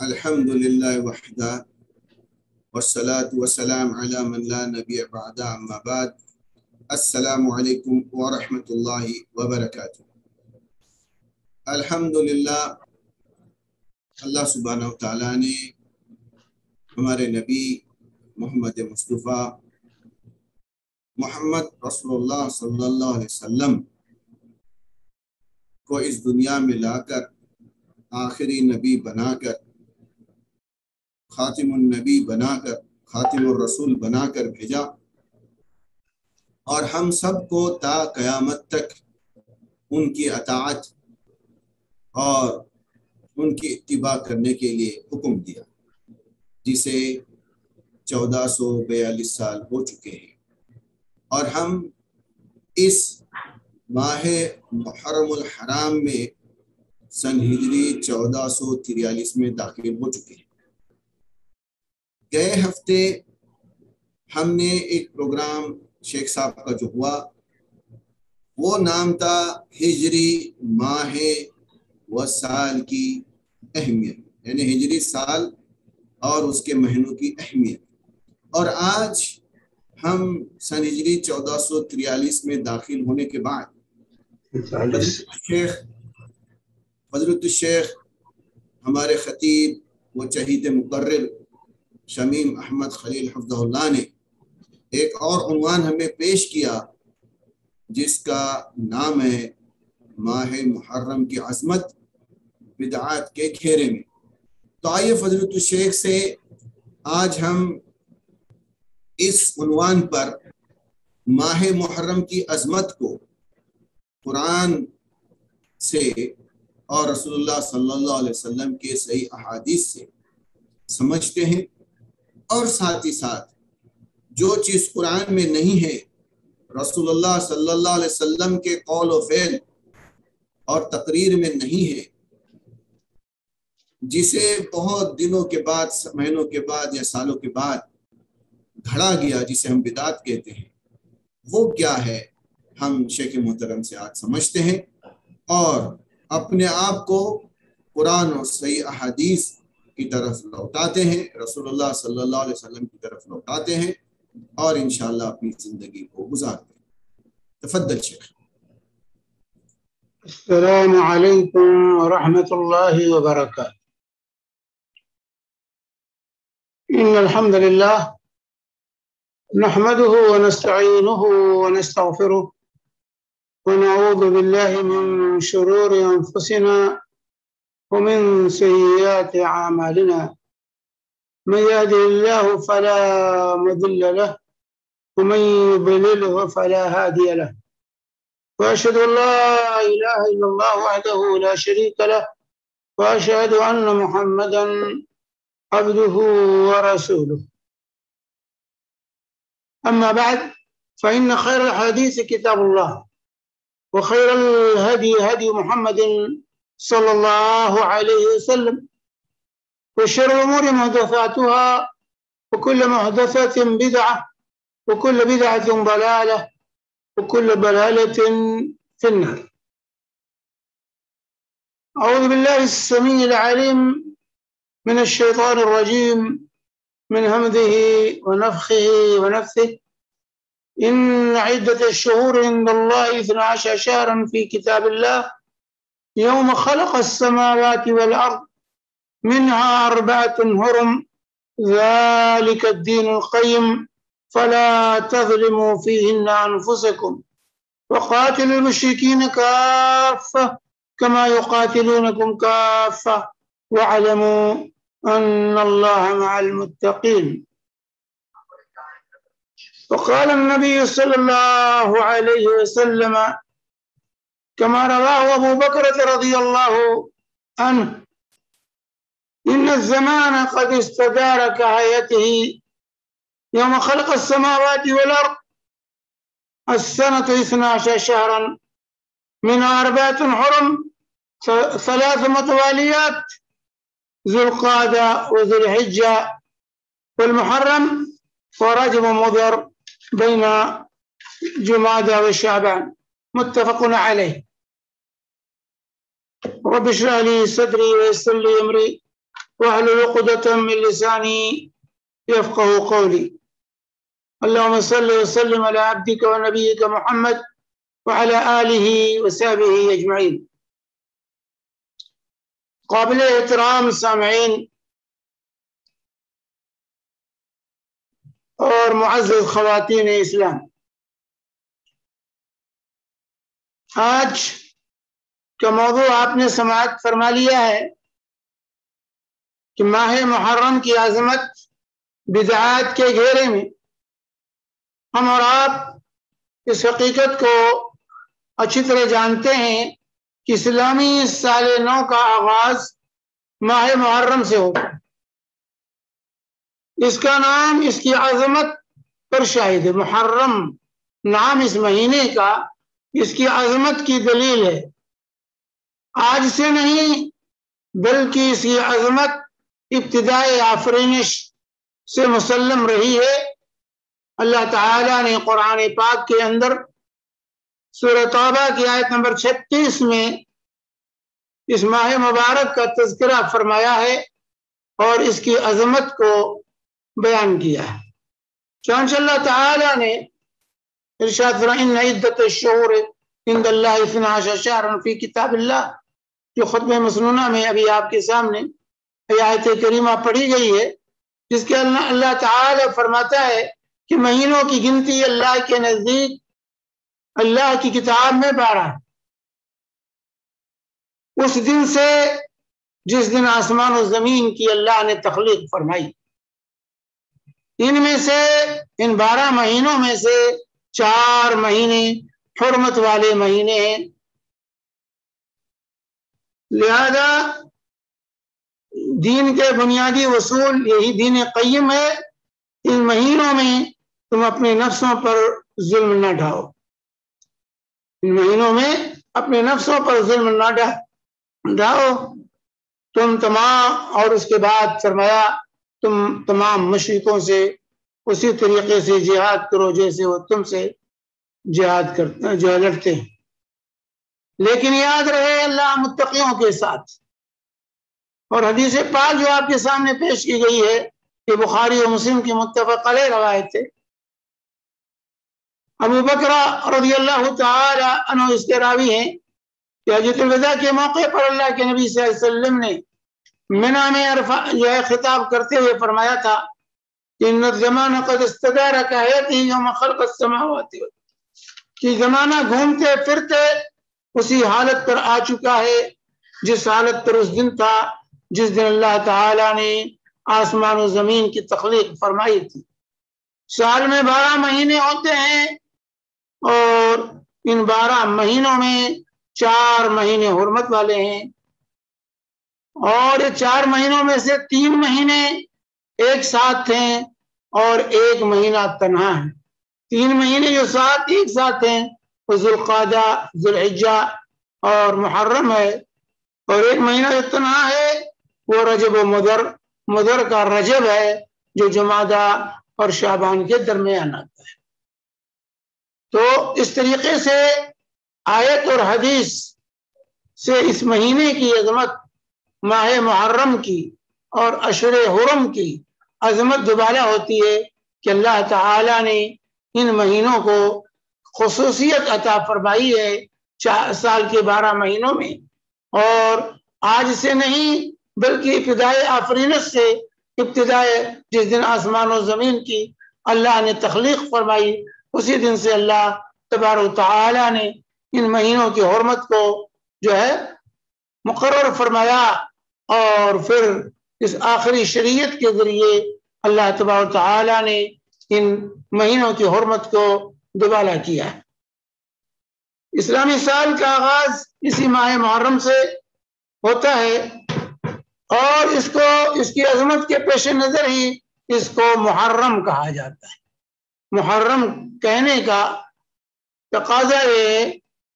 الحمد للہ وحدہ والصلاة والسلام علی من لا نبی بعد اما بعد السلام علیکم ورحمۃ اللہ وبرکاتہ۔ الحمدللہ اللہ سبحانہ و تعالیٰ نے ہمارے نبی محمد مصطفیٰ محمد رسول اللہ صلی اللہ علیہ وسلم کو اس دنیا میں لا کر آخری نبی بنا کر، خاتم النبی بنا کر، خاتم الرسول بنا کر بھیجا، اور ہم سب کو تا قیامت تک ان کی اطاعت اور ان کی اتباع کرنے کے لیے حکم دیا، جسے 1442 سال ہو چکے ہیں، اور ہم اس ماہ محرم الحرام میں سن ہجری 1443 میں داخل ہو چکے ہیں۔ گئے ہفتے ہم نے ایک پروگرام شیخ صاحب کا جو ہوا وہ نام تھا ہجری ماہ و سال کی اہمیت، یعنی ہجری سال اور اس کے مہینوں کی اہمیت۔ اور آج ہم سن ہجری 1443 میں داخل ہونے کے بعد حضرت الشیخ ہمارے خطیب و چہید مقرر شمیم احمد خلیل حفظہ اللہ نے ایک اور عنوان ہمیں پیش کیا، جس کا نام ہے ماہ محرم کی عظمت بدعات کے گھیرے میں۔ تو آئیے فضیلت الشیخ سے آج ہم اس عنوان پر ماہ محرم کی عظمت کو قرآن سے اور رسول اللہ صلی اللہ علیہ وسلم کے صحیح احادیث سے سمجھتے ہیں، اور ساتھ ہی ساتھ جو چیز قرآن میں نہیں ہے، رسول اللہ صلی اللہ علیہ وسلم کے قول و فعل اور تقریر میں نہیں ہے، جسے بہت دنوں کے بعد، مہینوں کے بعد یا سالوں کے بعد گھڑا گیا، جسے ہم بدعت کہتے ہیں، وہ کیا ہے، ہم شیخ محترم سے آج سمجھتے ہیں اور اپنے آپ کو قرآن اور صحیح احادیث کی طرف لوٹاتے ہیں، رسول اللہ صلی اللہ علیہ وسلم کی طرف لوٹاتے ہیں، اور انشاءاللہ اپنی زندگی کو گزارتے ہیں۔ تفضل شیخ۔ السلام علیکم ورحمۃ اللہ وبرکاتہ۔ ان الحمد للہ نحمده ونستعینه ونستغفره ونعوذ بالله من شرور انفسنا ومن سيئات اعمالنا، من يهده الله فلا مضل له ومن يضلل فلا هادي له، واشهد ان لا اله الا الله وحده لا شريك له، واشهد ان محمدا عبده ورسوله. اما بعد، فان خير الحديث كتاب الله، وخير الهدي هدي محمد صلى الله عليه وسلم، وشر الأمور محدثاتها، وكل محدثة بدعة، وكل بدعة ضلالة، وكل ضلالة في النار. أعوذ بالله السميع العليم من الشيطان الرجيم، من همزه ونفخه ونفثه. إن عدة الشهور عند الله 12 شهرا في كتاب الله يوم خلق السماوات والأرض منها 4 حرم ذلك الدين القيم فلا تظلموا فيهن أنفسكم وقاتلوا المشركين كافة كما يقاتلونكم كافة واعلموا أن الله مع المتقين. وقال النبي صلى الله عليه وسلم كما رواه أبو بكر رضي الله عنه: إن الزمان قد استدار كهيئته يوم خلق السماوات والأرض، السنة 12 شهرا منها 4 حرم 3 متواليات، ذو القعدة وذو الحجة والمحرم ورجب مضر بين جمادى وشعبان، متفق عليه. رب اشرح لي صدري ويسر لي أمري واحلل عقدة من لساني يفقهوا قولي. اللهم صل وسلم على عبدك ونبيك محمد وعلى آله وصحبه أجمعين. قابل احترام سامعین اور معزز خواتین اسلام، آج کا موضوع آپ نے سماعت فرما لیا ہے کہ ماہ محرم کی عظمت بدعات کے گھیرے میں ہم اور آپ اس حقیقت کو اچھی طرح جانتے ہیں کہ اسلامی سال نو کا آغاز ماہ محرم سے ہوتا ہے۔ اس کا نام اس کی عظمت پر شاہد ہے۔ محرم نام اس مہینے کا اس کی عظمت کی دلیل ہے۔ آج سے نہیں بلکہ اس کی عظمت ابتدائے آفرینش سے مسلم رہی ہے۔ اللہ تعالیٰ نے قرآن پاک کے اندر سورہ توبہ کی آیت نمبر 36 میں اس ماہ مبارک کا تذکرہ فرمایا ہے اور اس کی عظمت کو بیان کیا ہے۔ چنانچہ اللہ تعالیٰ نے ارشاد فرمایا ان عدت الشہور عند اللہ 12 شہرا فی کتاب اللہ، جو خطبہ مسنونہ میں ابھی آپ کے سامنے آیت کریمہ پڑھی گئی ہے، جس کے اللہ تعالیٰ فرماتا ہے کہ مہینوں کی گنتی اللہ کے نزدیک اللہ کی کتاب میں 12 ہے، اس دن سے جس دن آسمان و زمین کی اللہ نے تخلیق فرمائی۔ ان میں سے ان 12 مہینوں میں سے 4 مہینے حرمت والے مہینے ہیں، لہذا دین کے بنیادی اصول یہی دین قیم ہے۔ ان مہینوں میں تم اپنے نفسوں پر ظلم نہ ڈھاؤ، ان مہینوں میں اپنے نفسوں پر ظلم نہ ڈھاؤ تم تمام، اور اس کے بعد فرمایا تم تمام مشرکوں سے اسی طریقے سے جہاد کرو جیسے وہ تم سے جہاد کرتے جو لڑتے ہیں، لیکن یاد رہے اللہ متقیوں کے ساتھ۔ اور حدیث پاک جو آپ کے سامنے پیش کی گئی ہے کہ بخاری و مسلم کی متفق علیہ روایت ہے، ابو بکر رضی اللہ تعالی عنہ اس کے راوی ہیں کہ حجۃ الوداع کے موقع پر اللہ کے نبی صلی اللہ علیہ وسلم نے منی میں جو ہے خطاب کرتے ہوئے فرمایا تھا ان الزمان قد استدار کہتے یوم خلق السماوات، کہ زمانہ گھومتے پھرتے اسی حالت پر آ چکا ہے جس حالت پر اس دن تھا جس دن اللہ تعالیٰ نے آسمان و زمین کی تخلیق فرمائی تھی۔ سال میں 12 مہینے ہوتے ہیں اور ان 12 مہینوں میں 4 مہینے حرمت والے ہیں، اور 4 مہینوں میں سے 3 مہینے ایک ساتھ ہیں اور 1 مہینہ تنہا ہے۔ 3 مہینے جو ایک ساتھ ہیں وہ ذوالقعدہ، ذوالحجہ اور محرم ہے، اور 1 مہینہ جو تنہا ہے وہ رجب و مدر کا رجب ہے جو جمادہ اور شعبان کے درمیان آتا ہے۔ تو اس طریقے سے آیت اور حدیث سے اس مہینے کی عظمت، ماہ محرم کی اور اشہر حرم کی عظمت دوبالا ہوتی ہے کہ اللہ تعالیٰ نے ان مہینوں کو خصوصیت عطا فرمائی ہے سال کے 12 مہینوں میں، اور آج سے نہیں بلکہ ابتدائے آفرینش سے، ابتدائے جس دن آسمان و زمین کی اللہ نے تخلیق فرمائی اسی دن سے اللہ تبارک و تعالیٰ نے ان مہینوں کی حرمت کو جو ہے مقرر فرمایا، اور پھر اس آخری شریعت کے ذریعے اللہ تبارک و تعالیٰ نے ان مہینوں کی حرمت کو دوبالا کیا۔ اسلامی سال کا آغاز اسی ماہ محرم سے ہوتا ہے، اور اس کی عظمت کے پیش نظر ہی اس کو محرم کہا جاتا ہے۔ محرم کہنے کا تقاضا یہ ہے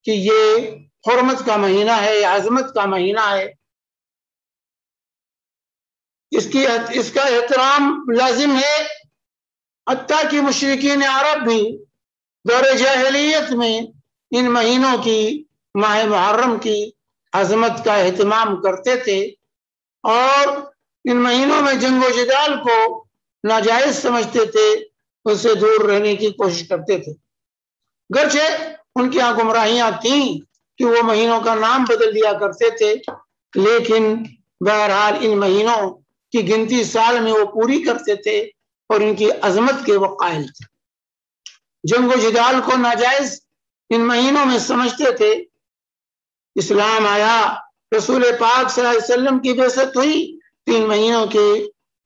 کہ یہ حرمت کا مہینہ ہے، یہ عظمت کا مہینہ ہے، اس کا احترام لازم ہے۔ حتیٰ کہ مشرکین عرب بھی دور جاہلیت میں ان مہینوں کی، ماہ محرم کی عظمت کا اہتمام کرتے تھے، اور ان مہینوں میں جنگ و جدال کو ناجائز سمجھتے تھے، اس سے دور رہنے کی کوشش کرتے تھے۔ گرچہ ان کی یہاں گمراہیاں تھیں کہ وہ مہینوں کا نام بدل دیا کرتے تھے، لیکن بہرحال ان مہینوں کی گنتی سال میں وہ پوری کرتے تھے اور ان کی عظمت کے وہ قائل تھے۔ جنگ و جدال کو ناجائز ان مہینوں میں سمجھتے تھے۔ اسلام آیا، رسول پاک صلی اللہ علیہ وسلم کی بعثت ہوئی، 3 مہینوں کی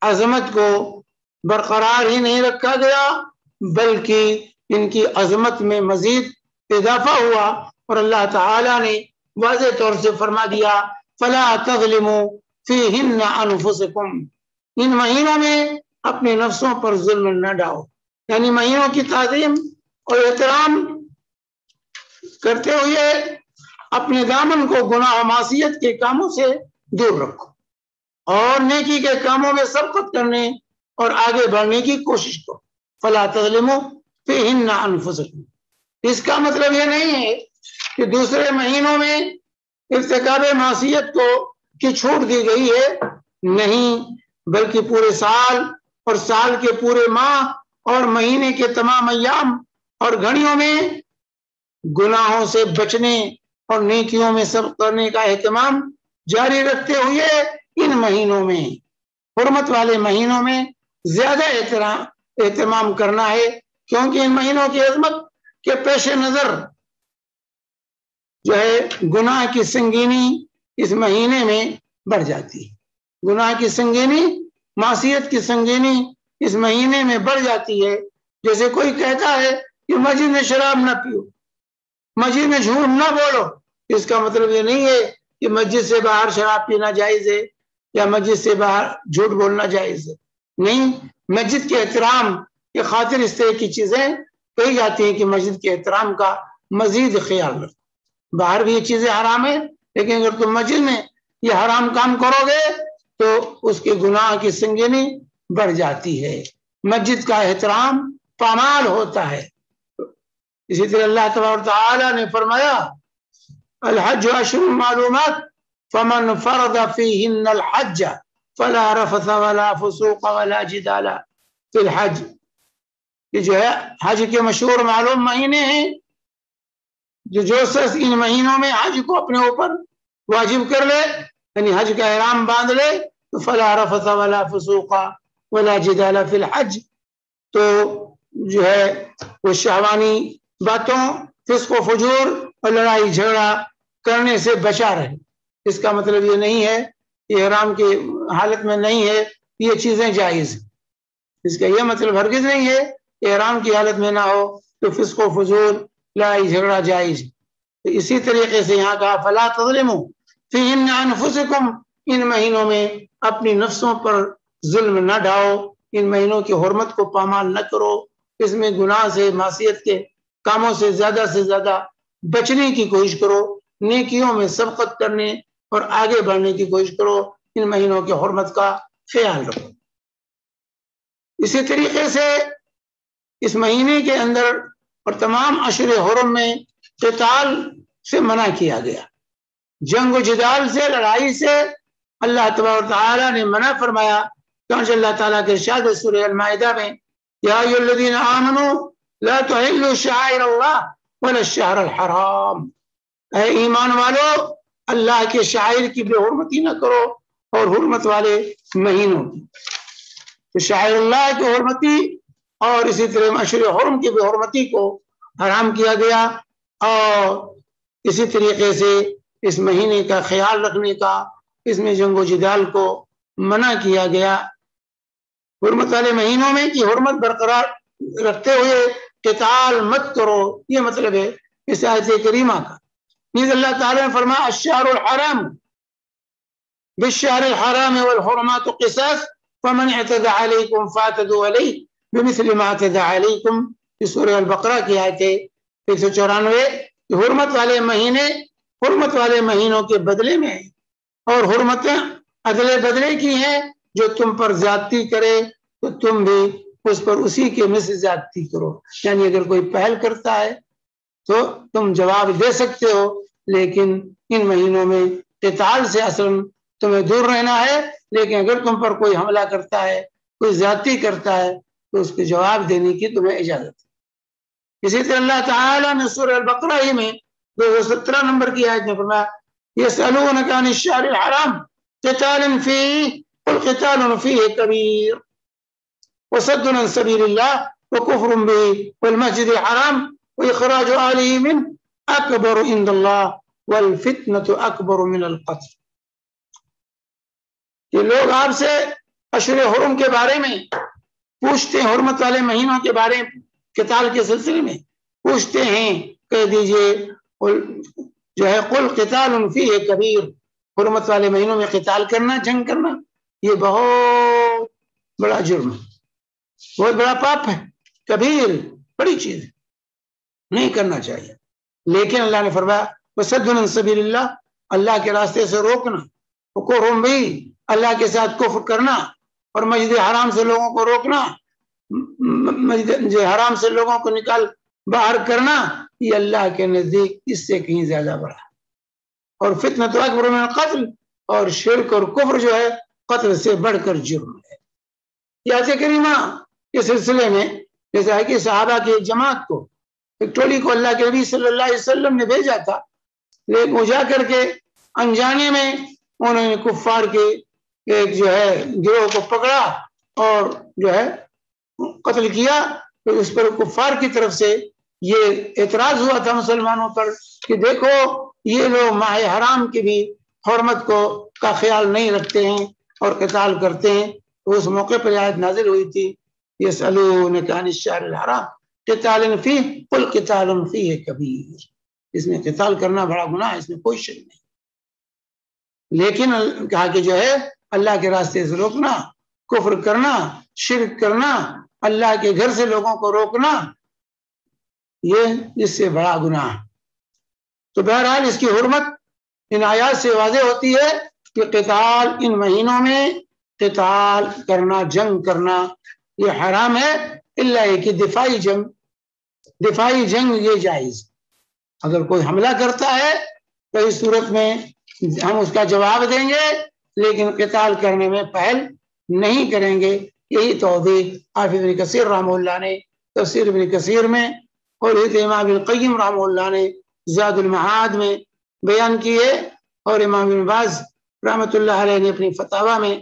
عظمت کو برقرار ہی نہیں رکھا گیا، بلکہ ان کی عظمت میں مزید اضافہ ہوا، اور اللہ تعالی نے واضح طور سے فرما دیا فلا تظلموا فیہن انفسکم، ان مہینوں میں اپنے نفسوں پر ظلم نہ ڈاؤ، یعنی مہینوں کی تعظیم اور احترام کرتے ہوئے اپنے دامن کو گناہ و معصیت کے کاموں سے دور رکھو اور نیکی کے کاموں میں سبقت کرنے اور آگے بڑھنے کی کوشش کرو۔ فلا تظلموا فیہن انفسکم، اس کا مطلب یہ نہیں ہے کہ دوسرے مہینوں میں ارتکاب معصیت کی چھوٹ دی گئی ہے، نہیں، بلکہ پورے سال اور سال کے پورے ماہ اور مہینے کے تمام ایام اور گھڑیوں میں گناہوں سے بچنے اور نیکیوں میں سبق کرنے کا اہتمام جاری رکھتے ہوئے ان مہینوں میں، حرمت والے مہینوں میں زیادہ اہتمام کرنا ہے، کیونکہ ان مہینوں کی عظمت کے پیش نظر جو ہے گناہ کی سنگینی اس مہینے میں بڑھ جاتی ہے، گناہ کی سنگینی، معصیت کی سنگینی اس مہینے میں بڑھ جاتی ہے۔ جیسے کوئی کہتا ہے کہ مسجد میں شراب نہ پیو، مسجد میں جھوٹ نہ بولو، اس کا مطلب یہ نہیں ہے کہ مسجد سے باہر شراب پینا جائز ہے یا مسجد سے باہر جھوٹ بولنا جائز ہے، نہیں، مسجد کے احترام کی خاطر اس طرح کی چیزیں کہی جاتی ہیں کہ مسجد کے احترام کا مزید خیال رکھو۔ باہر بھی یہ چیزیں حرام ہیں، لیکن اگر تم مسجد میں یہ حرام کام کرو گے تو اس کے گناہ کی سنگینی بڑھ جاتی ہے۔ مسجد کا احترام پامال ہوتا ہے۔ اسی طرح اللہ تبارک و تعالی نے فرمایا الحج اشہر معلومات فمن فرض فیہن الحج فلا رفث ولا فسوق ولا جدال فی الحج، یہ جو ہے حج کے مشہور معلوم مہینے ہیں، جو شخص ان مہینوں میں حج کو اپنے اوپر واجب کر لے، یعنی حج کا احرام باندھ لے، تو فلا رفث ولا فسوق ولا جدال فی الحج، تو جو ہے وہ شہوانی باتوں، فسق و فجور اور لڑائی جھگڑا کرنے سے بچا رہے۔ اس کا مطلب یہ نہیں ہے، یہ احرام کی حالت میں نہیں ہے یہ چیزیں جائز، اس کا یہ مطلب ہرگز نہیں ہے کہ احرام کی حالت میں نہ ہو تو فسق و فجور لڑائی جھگڑا جائز۔ تو اسی طریقے سے یہاں کہا فلا تظلموا فیہن انفسکم، ان مہینوں میں اپنی نفسوں پر ظلم نہ ڈھاؤ، ان مہینوں کی حرمت کو پامال نہ کرو، اس میں گناہ سے، معصیت کے کاموں سے زیادہ بچنے کی کوشش کرو، نیکیوں میں سبقت کرنے اور آگے بڑھنے کی کوشش کرو، ان مہینوں کی حرمت کا خیال رکھو۔ اسی طریقے سے اس مہینے کے اندر اور تمام اشہر حرم میں قتال سے منع کیا گیا، جنگ و جدال سے، لڑائی سے اللہ تبارک و تعالی نے منع فرمایا، چنانچہ اللہ تعالیٰ کے ارشاد ہے سورہ المائدہ میں یا ایھا الذین آمنوا لا تحلوا شعائر اللہ ولا الشہر الحرام، اے ایمان والو اللہ کے شعائر کی بے حرمتی نہ کرو اور حرمت والے مہینوں کی، تو شعائر اللہ کی حرمتی اور اسی طرح اشہر حرم کی بے حرمتی کو حرام کیا گیا، اور اسی طریقے سے اس مہینے کا خیال رکھنے کا، اس میں جنگ و جدال کو منع کیا گیا۔ حرمت والے مہینوں میں کی حرمت برقرار رکھتے ہوئے قتال مت کرو، یہ مطلب ہے اس آیت کریمہ کا۔ نیز اللہ تعالیٰ نے فرمایا الشہر الحرام بالشہر الحرام والحرمات قصاص فمن اعتدى علیکم فاعتدوا علیہ بمثل ما اعتدى علیکم، یہ سورہ البقرہ کی آیت ہے 194۔ حرمت والے مہینے حرمت والے مہینوں کے بدلے میں ہیں، اور حرمتیں ادلے بدلے کی ہیں، جو تم پر زیادتی کرے تو تم بھی اس پر اسی کے مثل زیادتی کرو، یعنی اگر کوئی پہل کرتا ہے تو تم جواب دے سکتے ہو، لیکن ان مہینوں میں قتال سے اصلا تمہیں دور رہنا ہے، لیکن اگر تم پر کوئی حملہ کرتا ہے، کوئی زیادتی کرتا ہے، تو اس کے جواب دینے کی تمہیں اجازت ہے۔ اسی طرح اللہ تعالیٰ نے سورہ البقرہ ہی میں 217 نمبر کی آیت میں فرمایا یسألونک عن الشہر الحرام قتال فیہ قل قتال فیہ کبیر وصد عن سبیل اللہ وکفر بہ والمسجد الحرام واخراج اہلہ منہ اکبر عند اللہ والفتنة اکبر من القتل۔ کہ لوگ آپ سے اشہر حرم کے بارے میں پوچھتے ہیں، حرمت والے مہینوں کے بارے میں قتال کے سلسلے میں پوچھتے ہیں، کہہ دیجئے جو ہے قل قتال فیہ کبیر، حرمت والے مہینوں میں قتال کرنا، جنگ کرنا، یہ بہت بڑا جرم ہے، بہت بڑا پاپ ہے، کبیر، بڑی چیز ہے، نہیں کرنا چاہیے۔ لیکن اللہ نے فرمایا وصد عن سبیل اللہ، اللہ کے راستے سے روکنا، وکفر بہ، اللہ کے ساتھ کفر کرنا، اور مسجد حرام سے لوگوں کو روکنا، مسجد حرام سے لوگوں کو نکال باہر کرنا، یہ اللہ کے نزدیک اس سے کہیں زیادہ بڑا ہے۔ اور فتنۃ اکبر من القتل، اور شرک اور کفر جو ہے قتل سے بڑھ کر جرم ہے۔ یہ آیت کریمہ کے سلسلے میں جیسا ہے کہ صحابہ کی ایک جماعت کو، ایک ٹولی کو اللہ کے نبی صلی اللہ علیہ وسلم نے بھیجا تھا، لیکن وہ جا کر کے انجانے میں انہوں نے کفار کے ایک جو ہے گروہ کو پکڑا اور جو ہے قتل کیا۔ تو اس پر کفار کی طرف سے یہ اعتراض ہوا تھا مسلمانوں پر کہ دیکھو یہ لوگ ماہ حرام کی بھی حرمت کا خیال نہیں رکھتے ہیں اور قتال کرتے ہیں۔ تو اس موقع پر آیت نازل ہوئی تھی یسألونک عن الشہر الحرام قتال فیہ قل قتال فیہ کبیر، اس میں قتال کرنا بڑا گناہ ہے، اس میں کوئی شک نہیں، لیکن کہا کہ جو ہے اللہ کے راستے سے روکنا، کفر کرنا، شرک کرنا، اللہ کے گھر سے لوگوں کو روکنا، یہ اس سے بڑا گناہ ہے۔ تو بہرحال اس کی حرمت ان آیات سے واضح ہوتی ہے کہ قتال ان مہینوں میں قتال کرنا، جنگ کرنا یہ حرام ہے، الا کہ دفاعی جنگ یہ جائز۔ اگر کوئی حملہ کرتا ہے تو اس صورت میں ہم اس کا جواب دیں گے، لیکن قتال کرنے میں پہل نہیں کریں گے۔ یہی توضیح حافظ ابن کثیر رحمہ اللہ نے تفسیر ابن کثیر میں، اور امام ابن القیم رحمہ اللہ نے زاد المعاد میں بیان کیے، اور امام ابن باز رحمۃ اللہ علیہ نے اپنی فتاوی میں،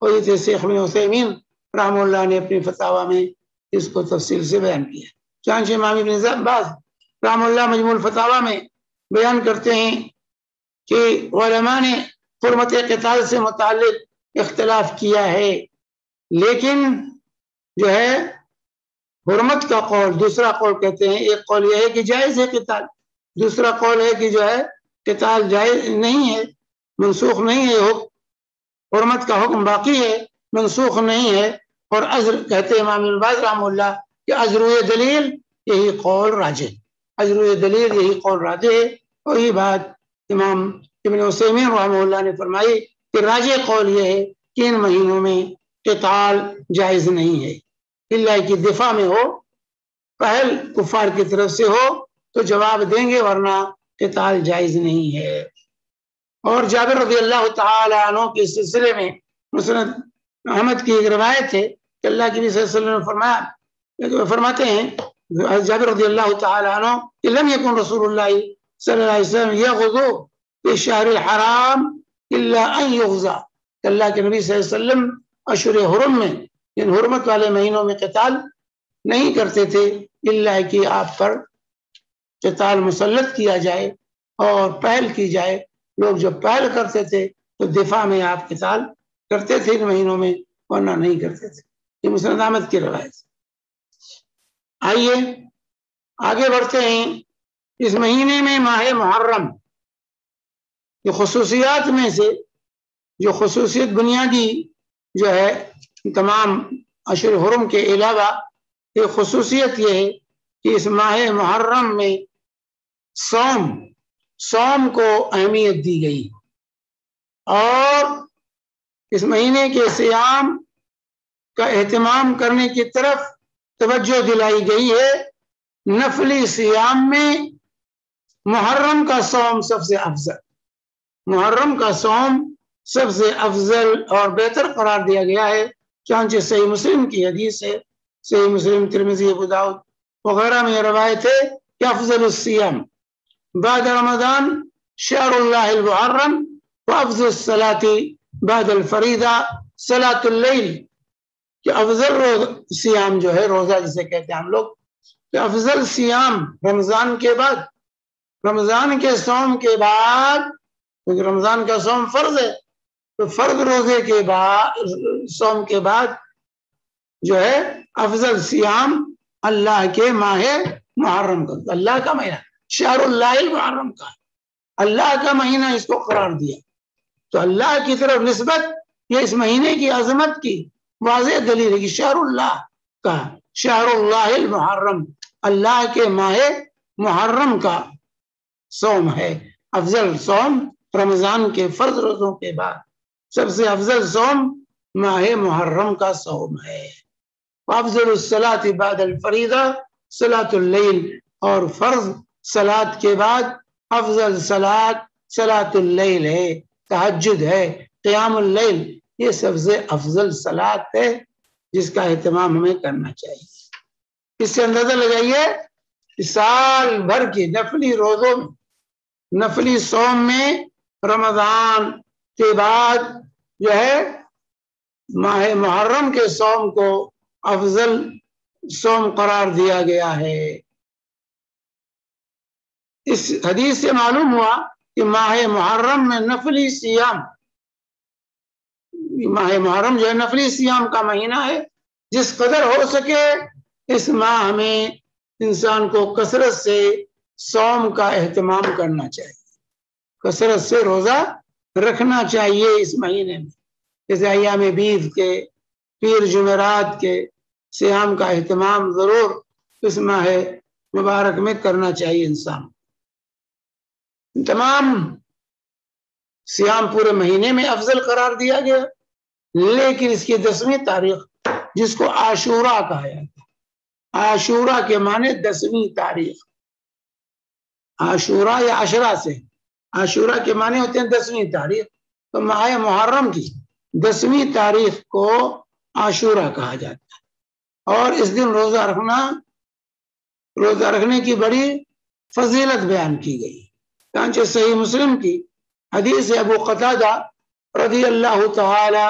اور یہ شیخ ابن عثیمین رحمہ اللہ نے اپنی فتاوی میں اس کو تفصیل سے بیان کیا۔ چنانچہ امام ابن باز رحمہ اللہ مجموع الفتاوی میں بیان کرتے ہیں کہ علماء نے حرمت قتال سے متعلق اختلاف کیا ہے، لیکن جو ہے حرمت کا قول، دوسرا قول کہتے ہیں، ایک قول یہ ہے کہ جائز ہے قتال، دوسرا قول ہے کہ جو ہے قتال جائز نہیں ہے، منسوخ نہیں ہے، حرمت کا حکم باقی ہے، منسوخ نہیں ہے۔ اور عذر کہتے ہیں امام ابن باز رحمہ اللہ کہ عذر دلیل یہی قول راجح، عذر دلیل یہی قول راجح ہے۔ اور یہ بات امام ابن عثیمین رحمہ اللہ نے فرمائی کہ راجح قول یہ ہے کہ ان مہینوں میں قتال جائز نہیں ہے، الا کہ دفاع میں ہو، پہل کفار کی طرف سے ہو تو جواب دیں گے، ورنہ قتال جائز نہیں ہے۔ اور جابر رضی اللہ تعالی عنہ کے سلسلے میں مسند احمد کی ایک روایت ہے کہ اللہ کے نبی صلی اللہ علیہ وسلم نے فرماتے ہیں جابر رضی اللہ تعالی عنہ کہ لم یکن رسول اللہ صلی اللہ علیہ وسلم یغزو فی الشہر الحرام الا ان یغزا، کہ اللہ کے نبی صلی اللہ علیہ وسلم اشہر حرم میں، ان حرمت والے مہینوں میں قتال نہیں کرتے تھے، الا کہ آپ پر قتال مسلط کیا جائے اور پہل کی جائے۔ لوگ جب پہل کرتے تھے تو دفاع میں آپ قتال کرتے تھے ان مہینوں میں، ورنہ نہیں کرتے تھے۔ یہ مسند احمد کی روایت۔ آئیے آگے بڑھتے ہیں۔ اس مہینے میں ماہ محرم کی خصوصیات میں سے جو خصوصیت بنیادی جو ہے تمام اشہر حرم کے علاوہ، یہ خصوصیت یہ ہے کہ اس ماہ محرم میں صوم کو اہمیت دی گئی، اور اس مہینے کے صیام کا اہتمام کرنے کی طرف توجہ دلائی گئی ہے۔ نفلی صیام میں محرم کا صوم سب سے افضل، محرم کا صوم سب سے افضل اور بہتر قرار دیا گیا ہے، چنانچہ صحیح مسلم کی حدیث ہے، صحیح مسلم، ترمذی، ابو داؤد وغیرہ میں یہ روایت ہے کہ افضل الصیام بعد رمضان شہر اللہ المحرم وافضل الصلاة بعد الفریضہ صلاۃ اللیل، کہ افضل سیام جو ہے روزہ جسے کہتے ہیں ہم لوگ، کہ افضل سیام رمضان کے بعد، رمضان کے صوم کے بعد، کیونکہ رمضان کا صوم فرض ہے، تو فرض روزے کے بعد، صوم کے بعد جو ہے افضل سیام اللہ کے ماہ محرم کا، اللہ کا مہینہ شہر اللہ المحرم کا، اللہ کا مہینہ اس کو قرار دیا، تو اللہ کی طرف نسبت یہ اس مہینے کی عظمت کی واضح دلیل ہے کہ شہر اللہ کا، شہر اللہ المحرم، اللہ کے ماہ محرم کا صوم ہے، افضل صوم رمضان کے فرض روزوں کے بعد سب سے افضل صوم ماہ محرم کا صوم ہے۔ افضل الصلاۃ بعد الفریضہ صلاۃ اللیل، اور فرض صلاۃ کے بعد افضل صلاۃ صلاۃ اللیل ہے، تہجد ہے، قیام اللیل، یہ سب سے افضل صلاۃ ہے جس کا اہتمام ہمیں کرنا چاہیے۔ اس سے اندازہ لگائیے کہ سال بھر کے نفلی روزوں میں، نفلی صوم میں رمضان کے بعد جو ہے ماہ محرم کے صوم کو افضل صوم قرار دیا گیا ہے۔ اس حدیث سے معلوم ہوا کہ ماہ محرم میں نفلی سیام، ماہ محرم جو ہے نفلی سیام کا مہینہ ہے، جس قدر ہو سکے اس ماہ میں انسان کو کثرت سے صوم کا اہتمام کرنا چاہیے، کثرت سے روزہ رکھنا چاہیے اس مہینے میں، جیسے ایام بیض کے، پیر جمعرات کے سیام کا اہتمام ضرور اس ماہ مبارک میں کرنا چاہیے انسان۔ تمام سیام پورے مہینے میں افضل قرار دیا گیا، لیکن اس کی 10ویں تاریخ جس کو عاشورہ کہا جاتا ہے، عاشورہ کے معنی 10ویں تاریخ، عاشورہ یا عشرہ سے، عاشورہ کے معنی ہوتے ہیں 10ویں تاریخ، تو ماہ محرم کی 10ویں تاریخ کو عاشورہ کہا جاتا ہے، اور اس دن روزہ رکھنے کی بڑی فضیلت بیان کی گئی۔ چنانچہ صحیح مسلم کی حدیث ابو قتادہ رضی اللہ تعالی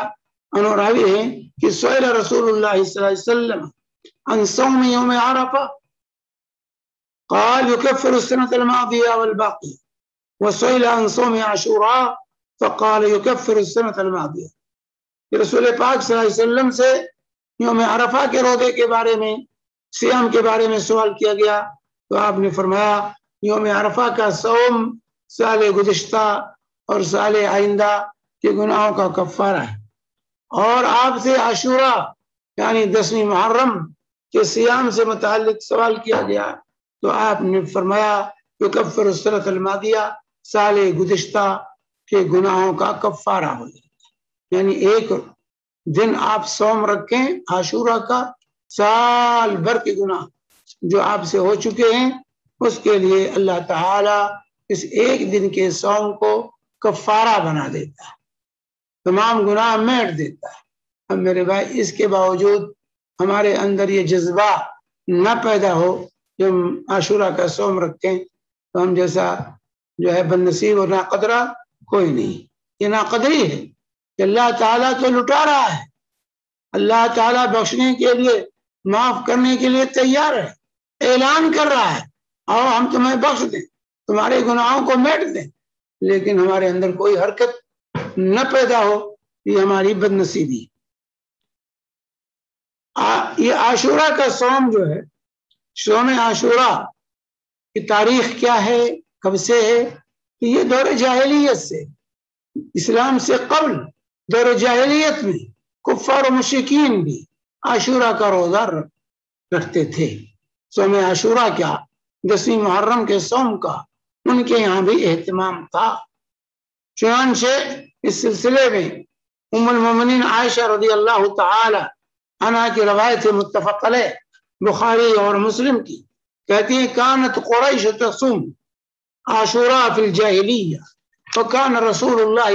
عنہ راوی ہے کہ سئل رسول اللہ صلی اللہ علیہ وسلم عن صوم یوم عرفہ قال يكفر السنة الماضية والباقية، وسئل عن صوم عاشوراء فقال يكفر السنة الماضية۔ رسول پاک صلی اللہ علیہ وسلم سے یوم عرفہ کے روزے کے بارے میں، سیام کے بارے میں سوال کیا گیا، تو آپ نے فرمایا یوم عرفہ کا صوم سال گزشتہ اور سال آئندہ کے گناہوں کا کفارہ ہے، اور آپ سے عاشورہ یعنی 10ویں محرم کے سیام سے متعلق سوال کیا گیا، تو آپ نے فرمایا یکفر السنۃ الماضیہ، سال گزشتہ کے گناہوں کا کفارہ ہو جاتا ہے، یعنی ایک دن آپ صوم رکھیں عاشورہ کا، سال بھر کے گناہ جو آپ سے ہو چکے ہیں اس کے لیے اللہ تعالی اس ایک دن کے صوم کو کفارہ بنا دیتا ہے، تمام گناہ میٹ دیتا ہے۔ اب میرے بھائی اس کے باوجود ہمارے اندر یہ جذبہ نہ پیدا ہو کہ ہم عاشورہ کا صوم رکھیں، تو ہم جیسا جو ہے بد نصیب اور ناقدرہ کوئی نہیں، یہ ناقدری ہے کہ اللہ تعالیٰ تو لٹا رہا ہے، اللہ تعالیٰ بخشنے کے لیے، معاف کرنے کے لیے تیار ہے، اعلان کر رہا ہے اور ہم تمہیں بخش دیں، تمہارے گناہوں کو میٹ دیں، لیکن ہمارے اندر کوئی حرکت نہ پیدا ہو، یہ ہماری بد نصیبی۔ یہ عاشورہ کا صوم جو ہے، صوم عاشورہ کی تاریخ کیا ہے، کب سے ہے؟ یہ دور جاہلیت سے، اسلام سے قبل دور جاہلیت میں کفار و مشرکین بھی عاشورہ کا روزہ رکھتے تھے۔ صوم عاشورہ کیا، 10ویں محرم کے صوم کا ان کے یہاں بھی اہتمام تھا۔ چنانچہ اس سلسلے میں ام المومنین عائشہ رضی اللہ تعالی عنہا کی روایت متفق علیہ، بخاری اور مسلم کی، کہتی ہیں کانت قریش تصوم عاشورہ فی الجاہلیہ وکان رسول اللہ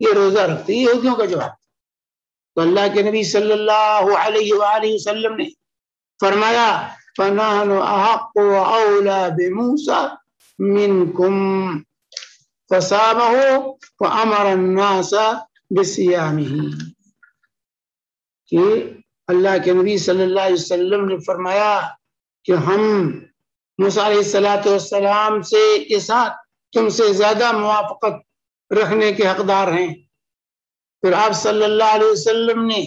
یہ روزہ رکھتے. یہ یہودیوں کا جواب. تو اللہ کے نبی صلی اللہ علیہ وآلہ وسلم نے فرمایا فَنَحْنُ أَحَقُّ وَأَوْلَى بِمُوسَى مِنْكُمْ فَصَامَهُ وَأَمَرَ النَّاسَ بِصِيَامِهِ. کہ اللہ کے نبی صلی اللہ علیہ وسلم نے فرمایا کہ ہم موسیٰ علیہ السلام سے کے ساتھ تم سے زیادہ موافقت رکھنے کے حقدار ہیں. پھر آپ صلی اللہ علیہ وسلم نے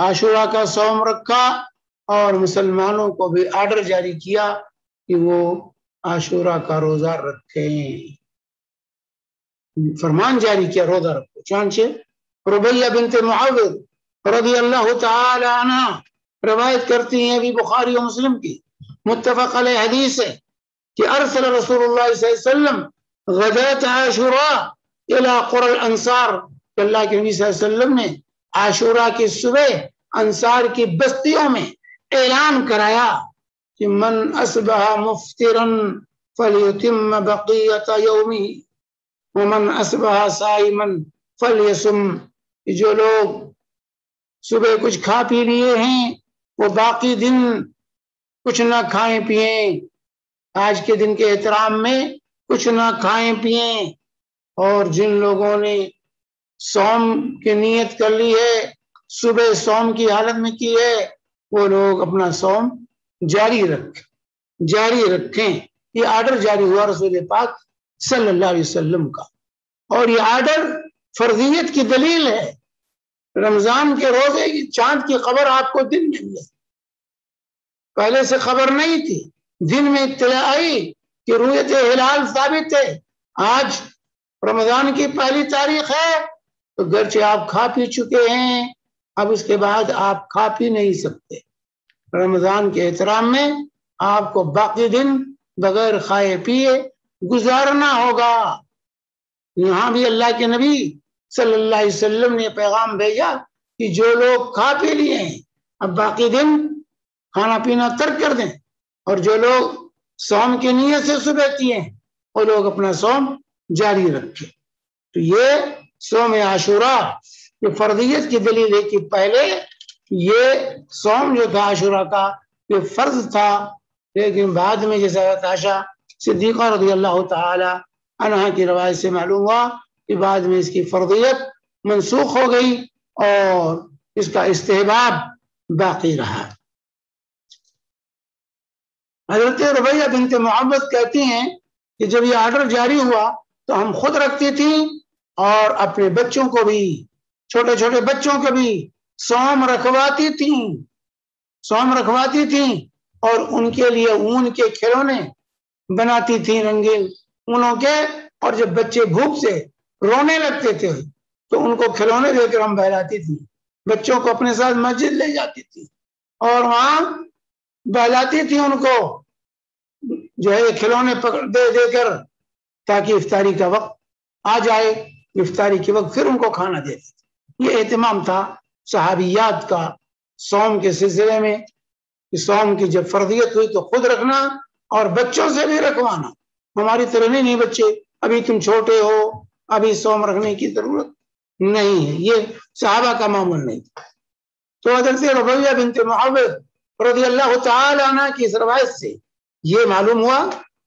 عاشورہ کا صوم رکھا اور مسلمانوں کو بھی آرڈر جاری کیا کہ وہ عاشورہ کا روزہ رکھیں. فرمان جاری کیا روزہ رکھو. چانچہ ربیہ بنت معاوض رضی اللہ تعالی عنہ روایت کرتی ہیں بھی بخاری و مسلم کی متفق علیہ حدیث ہے کہ ارسل رسول اللہ صلی اللہ علیہ وسلم غدات عاشوراء الى قرى الانصار. اللہ کے نبی صلی اللہ علیہ وسلم نے عاشوراء کی صبح انصار کی بستیوں میں اعلان کرایا کہ من اصبح مفطرا فلیتم بقیۃ یومہ ومن اصبح صائما فلیصم. جو لوگ صبح کچھ کھا پی لیے ہیں وہ باقی دن کچھ نہ کھائیں پیئیں. آج کے دن کے احترام میں کچھ نہ کھائیں پیئیں. اور جن لوگوں نے صوم کی نیت کر لی ہے صبح صوم کی حالت میں کی ہے وہ لوگ اپنا صوم جاری رکھیں. یہ آرڈر جاری ہوا رسول پاک صلی اللہ علیہ وسلم کا. اور یہ آرڈر فرضیت کی دلیل ہے. رمضان کے روزے کی چاند کی خبر آپ کو دن میں ملے. پہلے سے خبر نہیں تھی. دن میں اطلاع آئی کہ رؤیت ہلال ثابت ہے. آج رمضان کی پہلی تاریخ ہے تو گرچہ آپ کھا پی چکے ہیں اب اس کے بعد آپ کھا پی نہیں سکتے. رمضان کے احترام میں آپ کو باقی دن بغیر کھائے پیے گزارنا ہوگا. یہاں بھی اللہ کے نبی صلی اللہ علیہ وسلم نے پیغام بھیجا کہ جو لوگ کھا پی لیے ہیں اب باقی دن کھانا پینا ترک کر دیں. اور جو لوگ صوم کی نیت سے صبح کیے ہیں وہ لوگ اپنا صوم جاری رکھیں. تو یہ صوم عاشوراء یہ فرضیت کی دلیل ہے کہ پہلے یہ صوم جو تھا عاشوراء کا یہ فرض تھا لیکن بعد میں جیسا عائشہ صدیقہ رضی اللہ تعالی عنہا کی روایت سے معلوم ہوا کہ بعد میں اس کی فرضیت منسوخ ہو گئی اور اس کا استحباب باقی رہا. حضرت ربیہ بنت معاوض کہتی ہیں کہ جب یہ آرڈر جاری ہوا تو ہم خود رکھتی تھیں اور اپنے بچوں کو بھی چھوٹے چھوٹے بچوں کو بھی صوم رکھواتی تھیں اور ان کے لیے اون کے کھلونے بناتی تھیں رنگین اونوں کے. اور جب بچے بھوک سے رونے لگتے تھے تو ان کو کھلونے دے کر ہم بہلاتی تھی. بچوں کو اپنے ساتھ مسجد لے جاتی تھی اور وہاں بہلاتی تھی ان کو جو ہے کھلونے دے کر تاکہ افطاری کا وقت آ جائے. افطاری کے وقت پھر ان کو کھانا دیتے تھے. یہ اہتمام تھا صحابیات کا صوم کے سلسلے میں. صوم کی جب فرضیت ہوئی تو خود رکھنا اور بچوں سے بھی رکھوانا. ہماری طرح نہیں بچے ابھی تم چھوٹے ہو ابھی صوم رکھنے کی ضرورت نہیں ہے. یہ صحابہ کا معمول نہیں تھا. تو حضرت ربیہ بنت معاوض رضی اللہ تعالی عنہ کی اس روایت سے یہ معلوم ہوا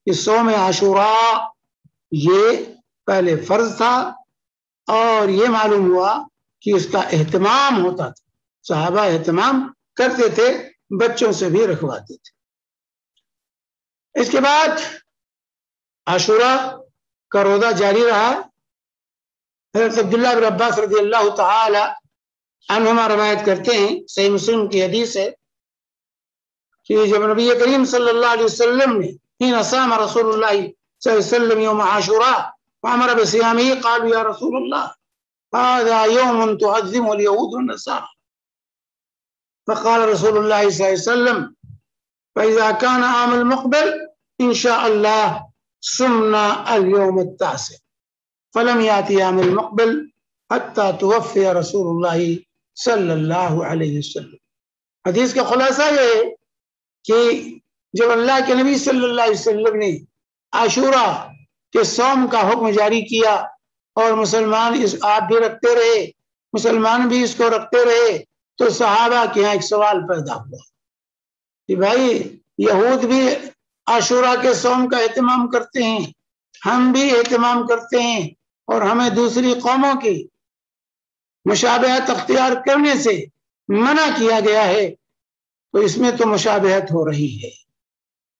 کہ صوم عاشوراء یہ پہلے فرض تھا اور یہ معلوم ہوا کہ اس کا اہتمام ہوتا تھا. صحابہ اہتمام کرتے تھے بچوں سے بھی رکھواتے تھے. اس کے بعد عاشوراء کا روزہ جاری رہا. حضرت عبداللہ بن عباس رضی اللہ تعالی عنہما روایت کرتے ہیں صحیح مسلم کی حدیث ہے کہ جب نبی کریم صلی اللہ علیہ وسلم نے حين صام رسول الله صلی اللہ علیہ وسلم يوم عاشوراء وامر بصيامه قالوا يا رسول الله هذا يوم تعظمه اليهود والنصارى فقال رسول الله صلى الله عليه وسلم فإذا كان عام المقبل إن شاء الله صمنا اليوم التاسع فلم يأتي عام المقبل حتى توفي رسول الله صلی اللہ علیہ وسلم. حدیث کا خلاصہ یہ ہے کہ جب اللہ کے نبی صلی اللہ علیہ وسلم نے عاشوراء کے صوم کا حکم جاری کیا اور مسلمان آپ بھی رکھتے رہے، مسلمان بھی اس کو رکھتے رہے، تو صحابہ کے یہاں ایک سوال پیدا ہوا کہ بھائی یہود بھی عاشورہ کے صوم کا اہتمام کرتے ہیں، ہم بھی اہتمام کرتے ہیں، اور ہمیں دوسری قوموں کی مشابہت اختیار کرنے سے منع کیا گیا ہے، تو اس میں تو مشابہت ہو رہی ہے۔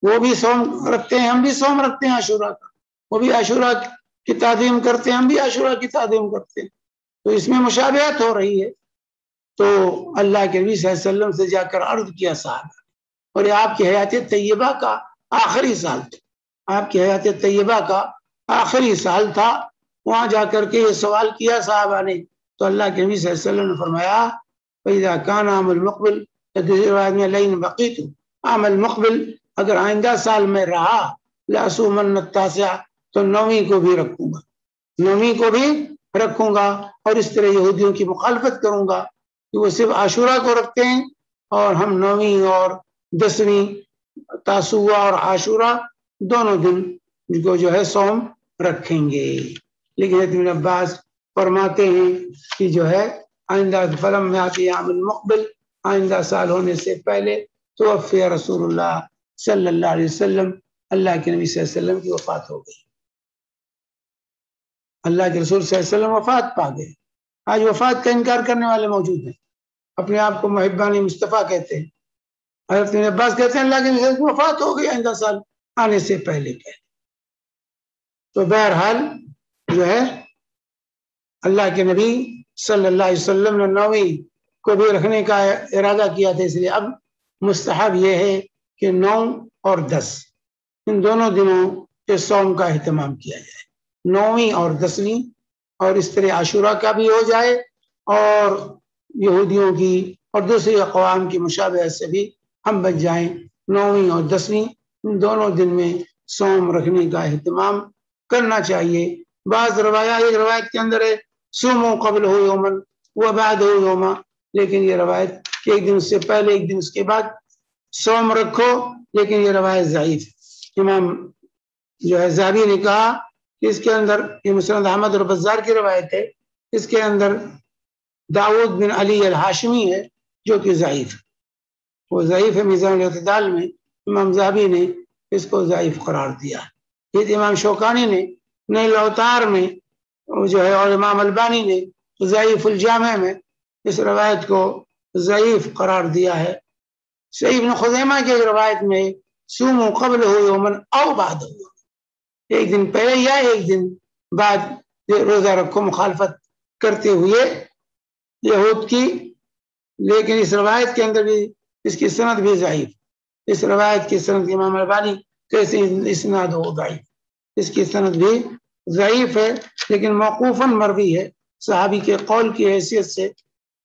وہ بھی صوم رکھتے ہیں، ہم بھی صوم رکھتے ہیں عاشورہ کا، وہ بھی عاشورہ کی تعظیم کرتے ہیں، ہم بھی عاشورہ کی تعظیم کرتے ہیں، تو اس میں مشابہت ہو رہی ہے۔ تو اللہ کے نبی صلی اللہ علیہ وسلم سے جا کر عرض کیا صاحب، اور یہ آپ کی حیات طیبہ کا آخری سال تھا، آپ کی حیات طیبہ کا آخری سال تھا، وہاں جا کر کے یہ سوال کیا صحابہ نے، تو اللہ کے نبی صلی اللہ علیہ وسلم نے فرمایا فَإِذَا كَانَ عَامُ الْمُقْبِلِ، دوسری روایت میں لَئِنْ بَقِيتُ عَامَ الْمُقْبِلِ، اگر آئندہ سال میں رہا لَأَصُومَنَّ التَّاسِعَ، تو 9ویں کو بھی رکھوں گا، 9ویں کو بھی رکھوں گا، اور اس طرح یہودیوں کی مخالفت کروں گا کہ وہ صرف عاشورہ کو رکھتے ہیں اور ہم 9ویں اور 10ویں تاسوعہ اور عاشورہ دونوں دن کو جو ہے صوم رکھیں گے۔ لیکن ابن عباس فرماتے ہیں کہ جو ہے آئندہ فلم میں آتی عام المقبل، آئندہ سال ہونے سے پہلے توفی رسول اللہ صلی اللہ علیہ وسلم، اللہ کے نبی صلی اللہ علیہ وسلم کی وفات ہو گئی، اللہ کے رسول صلی اللہ علیہ وسلم وفات پا گئے۔ آج وفات کا انکار کرنے والے موجود ہیں، اپنے آپ کو محبان مصطفیٰ کہتے ہیں۔ حضرت ابن عباس کہتے ہیں اللہ کے نبی کی وفات ہو گئی آئندہ سال آنے سے پہلے پہلے۔ تو بہرحال جو ہے اللہ کے نبی صلی اللہ علیہ وسلم نے 9ویں کو بھی رکھنے کا ارادہ کیا تھا، اس لیے اب مستحب یہ ہے کہ 9 اور 10 ان دونوں دنوں کے صوم کا اہتمام کیا جائے، 9ویں اور 10ویں، اور اس طرح عاشورہ کا بھی ہو جائے، اور یہودیوں کی اور دوسری اقوام کی مشابہت سے بھی ہم بچ جائیں۔ 9ویں اور 10ویں ان دونوں دن میں صوم رکھنے کا اہتمام کرنا چاہیے۔ بعض روایات، ایک روایت کے اندر ہے صوموا قبل ہو یومن و بعد ہو یوما، لیکن یہ روایت کہ ایک دن سے پہلے ایک دن اس کے بعد صوم رکھو، لیکن یہ روایت ضعیف ہے۔ امام جو ہے ذہبی نے کہا کہ اس کے اندر، یہ مسند احمد اور بزار کی روایت ہے، اس کے اندر داؤد بن علی الہاشمی ہے جو کہ ضعیف ہے، وہ ضعیف ہے۔ میزان الاعتدال میں امام ذہبی نے اس کو ضعیف قرار دیا۔ یہ امام شوکانی نے نیل الاوتار میں جو ہے، اور امام البانی نے ضعیف الجامع میں اس روایت کو ضعیف قرار دیا ہے۔ صحیح ابن خزیمہ کی ایک روایت میں صوموا قبل ہو یومن او بعد ہو یومن، ایک دن پہلے یا ایک دن بعد روزہ رکھو، مخالفت کرتے ہوئے یہود کی۔ لیکن اس روایت کے اندر بھی اس کی سند بھی ضعیف، اس روایت کی سند امام البانی کیسے اسناد ہو ضعیف، اس کی سند بھی ضعیف ہے، لیکن موقوفاً مروی ہے، صحابی کے قول کی حیثیت سے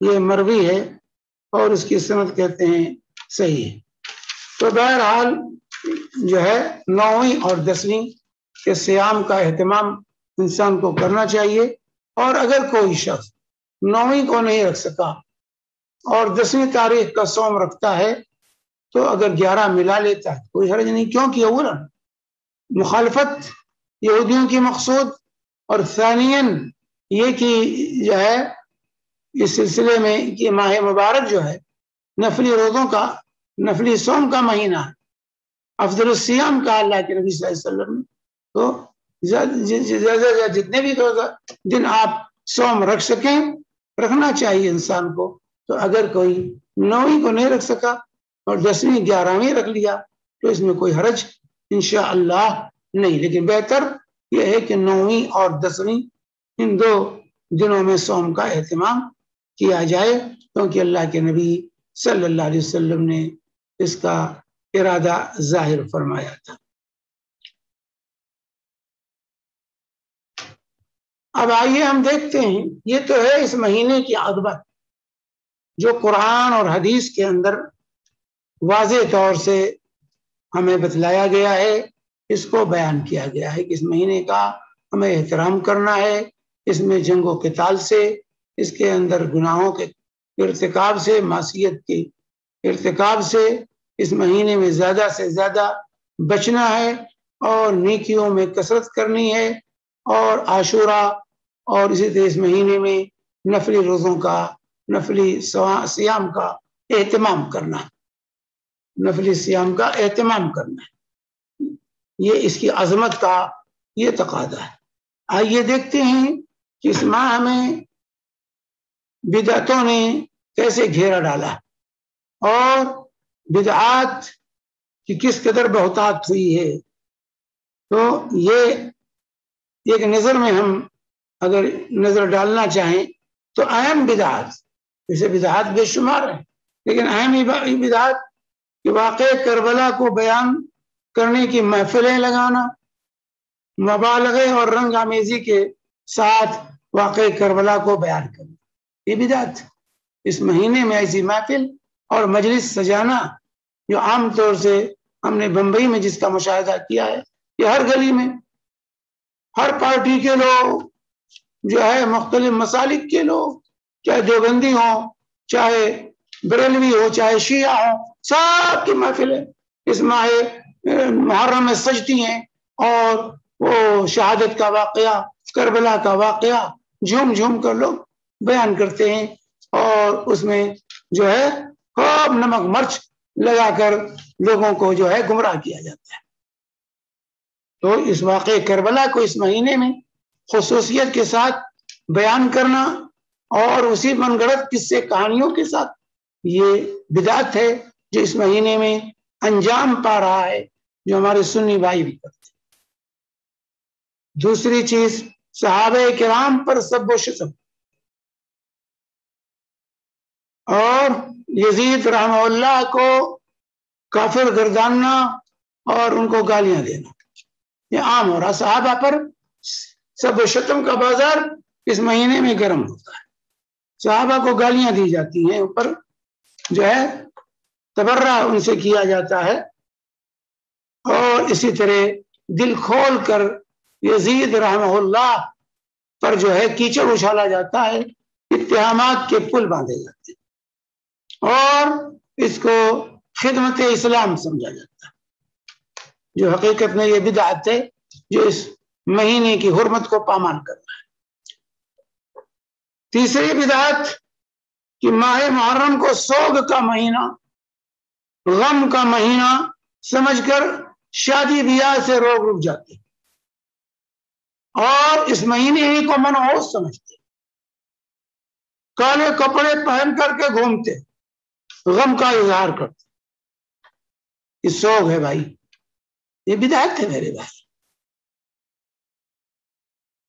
یہ مروی ہے، اور اس کی سند کہتے ہیں صحیح ہے۔ تو بہرحال جو ہے 9ویں اور 10ویں کے صیام کا اہتمام انسان کو کرنا چاہیے، اور اگر کوئی شخص 9ویں کو نہیں رکھ سکا اور 10ویں تاریخ کا صوم رکھتا ہے، تو اگر 11 ملا لیتا ہے کوئی حرج نہیں، کیونکہ اولا مخالفت یہودیوں کی مقصود، اور ثانیاً یہ کہ جو ہے اس سلسلے میں کہ ماہ مبارک جو ہے نفلی روزوں کا، نفلی صوم کا مہینہ ہے، افضل الصیام کا اللہ کے نبی صلی اللہ علیہ وسلم نے، تو جتنے بھی دن آپ صوم رکھ سکیں رکھنا چاہیے انسان کو۔ تو اگر کوئی 9ویں کو نہیں رکھ سکا اور 10ویں 11ویں رکھ لیا تو اس میں کوئی حرج انشاءاللہ نہیں، لیکن بہتر یہ ہے کہ 9ویں اور 10ویں ان 2 دنوں میں صوم کا اہتمام کیا جائے، کیونکہ اللہ کے نبی صلی اللہ علیہ وسلم نے اس کا ارادہ ظاہر فرمایا تھا۔ اب آئیے ہم دیکھتے ہیں، یہ تو ہے اس مہینے کی عاقبت جو قرآن اور حدیث کے اندر واضح طور سے ہمیں بتلایا گیا ہے، اس کو بیان کیا گیا ہے کہ اس مہینے کا ہمیں احترام کرنا ہے، اس میں جنگ و قتال سے، اس کے اندر گناہوں کے ارتکاب سے، معصیت کے ارتکاب سے اس مہینے میں زیادہ سے زیادہ بچنا ہے، اور نیکیوں میں کثرت کرنی ہے، اور عاشورہ اور اسی طرح اس مہینے میں نفلی روزوں کا، نفلی سیام کا اہتمام کرنا، نفلی سیام کا اہتمام کرنا، یہ اس کی عظمت کا یہ تقاضا ہے۔ آئیے دیکھتے ہیں کہ اس ماہ میں بدعتوں نے کیسے گھیرا ڈالا اور بدعات کی کس قدر بہتات ہوئی ہے۔ تو یہ ایک نظر میں ہم اگر نظر ڈالنا چاہیں تو اہم بدعات، جیسے بدعات بے شمار ہیں، لیکن اہم بدعات کہ واقع کربلا کو بیان کرنے کی محفلیں لگانا، مبالغے اور رنگ آمیزی کے ساتھ واقع کربلا کو بیان کرنا، یہ بدعت۔ اس مہینے میں ایسی محفل اور مجلس سجانا جو عام طور سے ہم نے بمبئی میں جس کا مشاہدہ کیا ہے، کہ ہر گلی میں ہر پارٹی کے لوگ جو ہے، مختلف مسالک کے لوگ، چاہے دیوبندی ہوں، چاہے بریلوی ہو، چاہے شیعہ ہوں، سب کی محفلیں اس ماہ محرم میں سجتی ہیں اور وہ شہادت کا واقعہ، کربلا کا واقعہ جھوم جھوم کر لوگ بیان کرتے ہیں، اور اس میں جو ہے خوب نمک مرچ لگا کر لوگوں کو جو ہے گمراہ کیا جاتا ہے۔ تو اس واقع کربلا کو اس مہینے میں خصوصیت کے ساتھ بیان کرنا اور اسی من گڑت قصے کہانیوں کے ساتھ، یہ بدعت ہے جو اس مہینے میں انجام پا رہا ہے، جو ہمارے سنی بھائی بھی کرتے ہیں۔ دوسری چیز، صحابہ کرام پر سب و شتم اور یزید رحمہ اللہ کو کافر گرداننا اور ان کو گالیاں دینا، یہ عام ہو رہا۔ صحابہ پر سب و شتم کا بازار اس مہینے میں گرم ہوتا ہے، صحابہ کو گالیاں دی جاتی ہیں، اوپر جو ہے تبرہ ان سے کیا جاتا ہے، اور اسی طرح دل کھول کر یزید رحمہ اللہ پر جو ہے کیچڑ اچھالا جاتا ہے، اتہامات کے پل باندھے جاتے ہیں اور اس کو خدمت اسلام سمجھا جاتا ہے، جو حقیقت میں یہ بدعت ہے جو اس مہینے کی حرمت کو پامال کرنا ہے۔ تیسری بدعت کہ ماہ محرم کو سوگ کا مہینہ، غم کا مہینہ سمجھ کر شادی بیاہ سے روک رک جاتے اور اس مہینے ہی کو منحوس سمجھتے، کالے کپڑے پہن کر کے گھومتے، غم کا اظہار کرتے، یہ سوگ ہے بھائی، یہ بدعت ہے میرے بھائی۔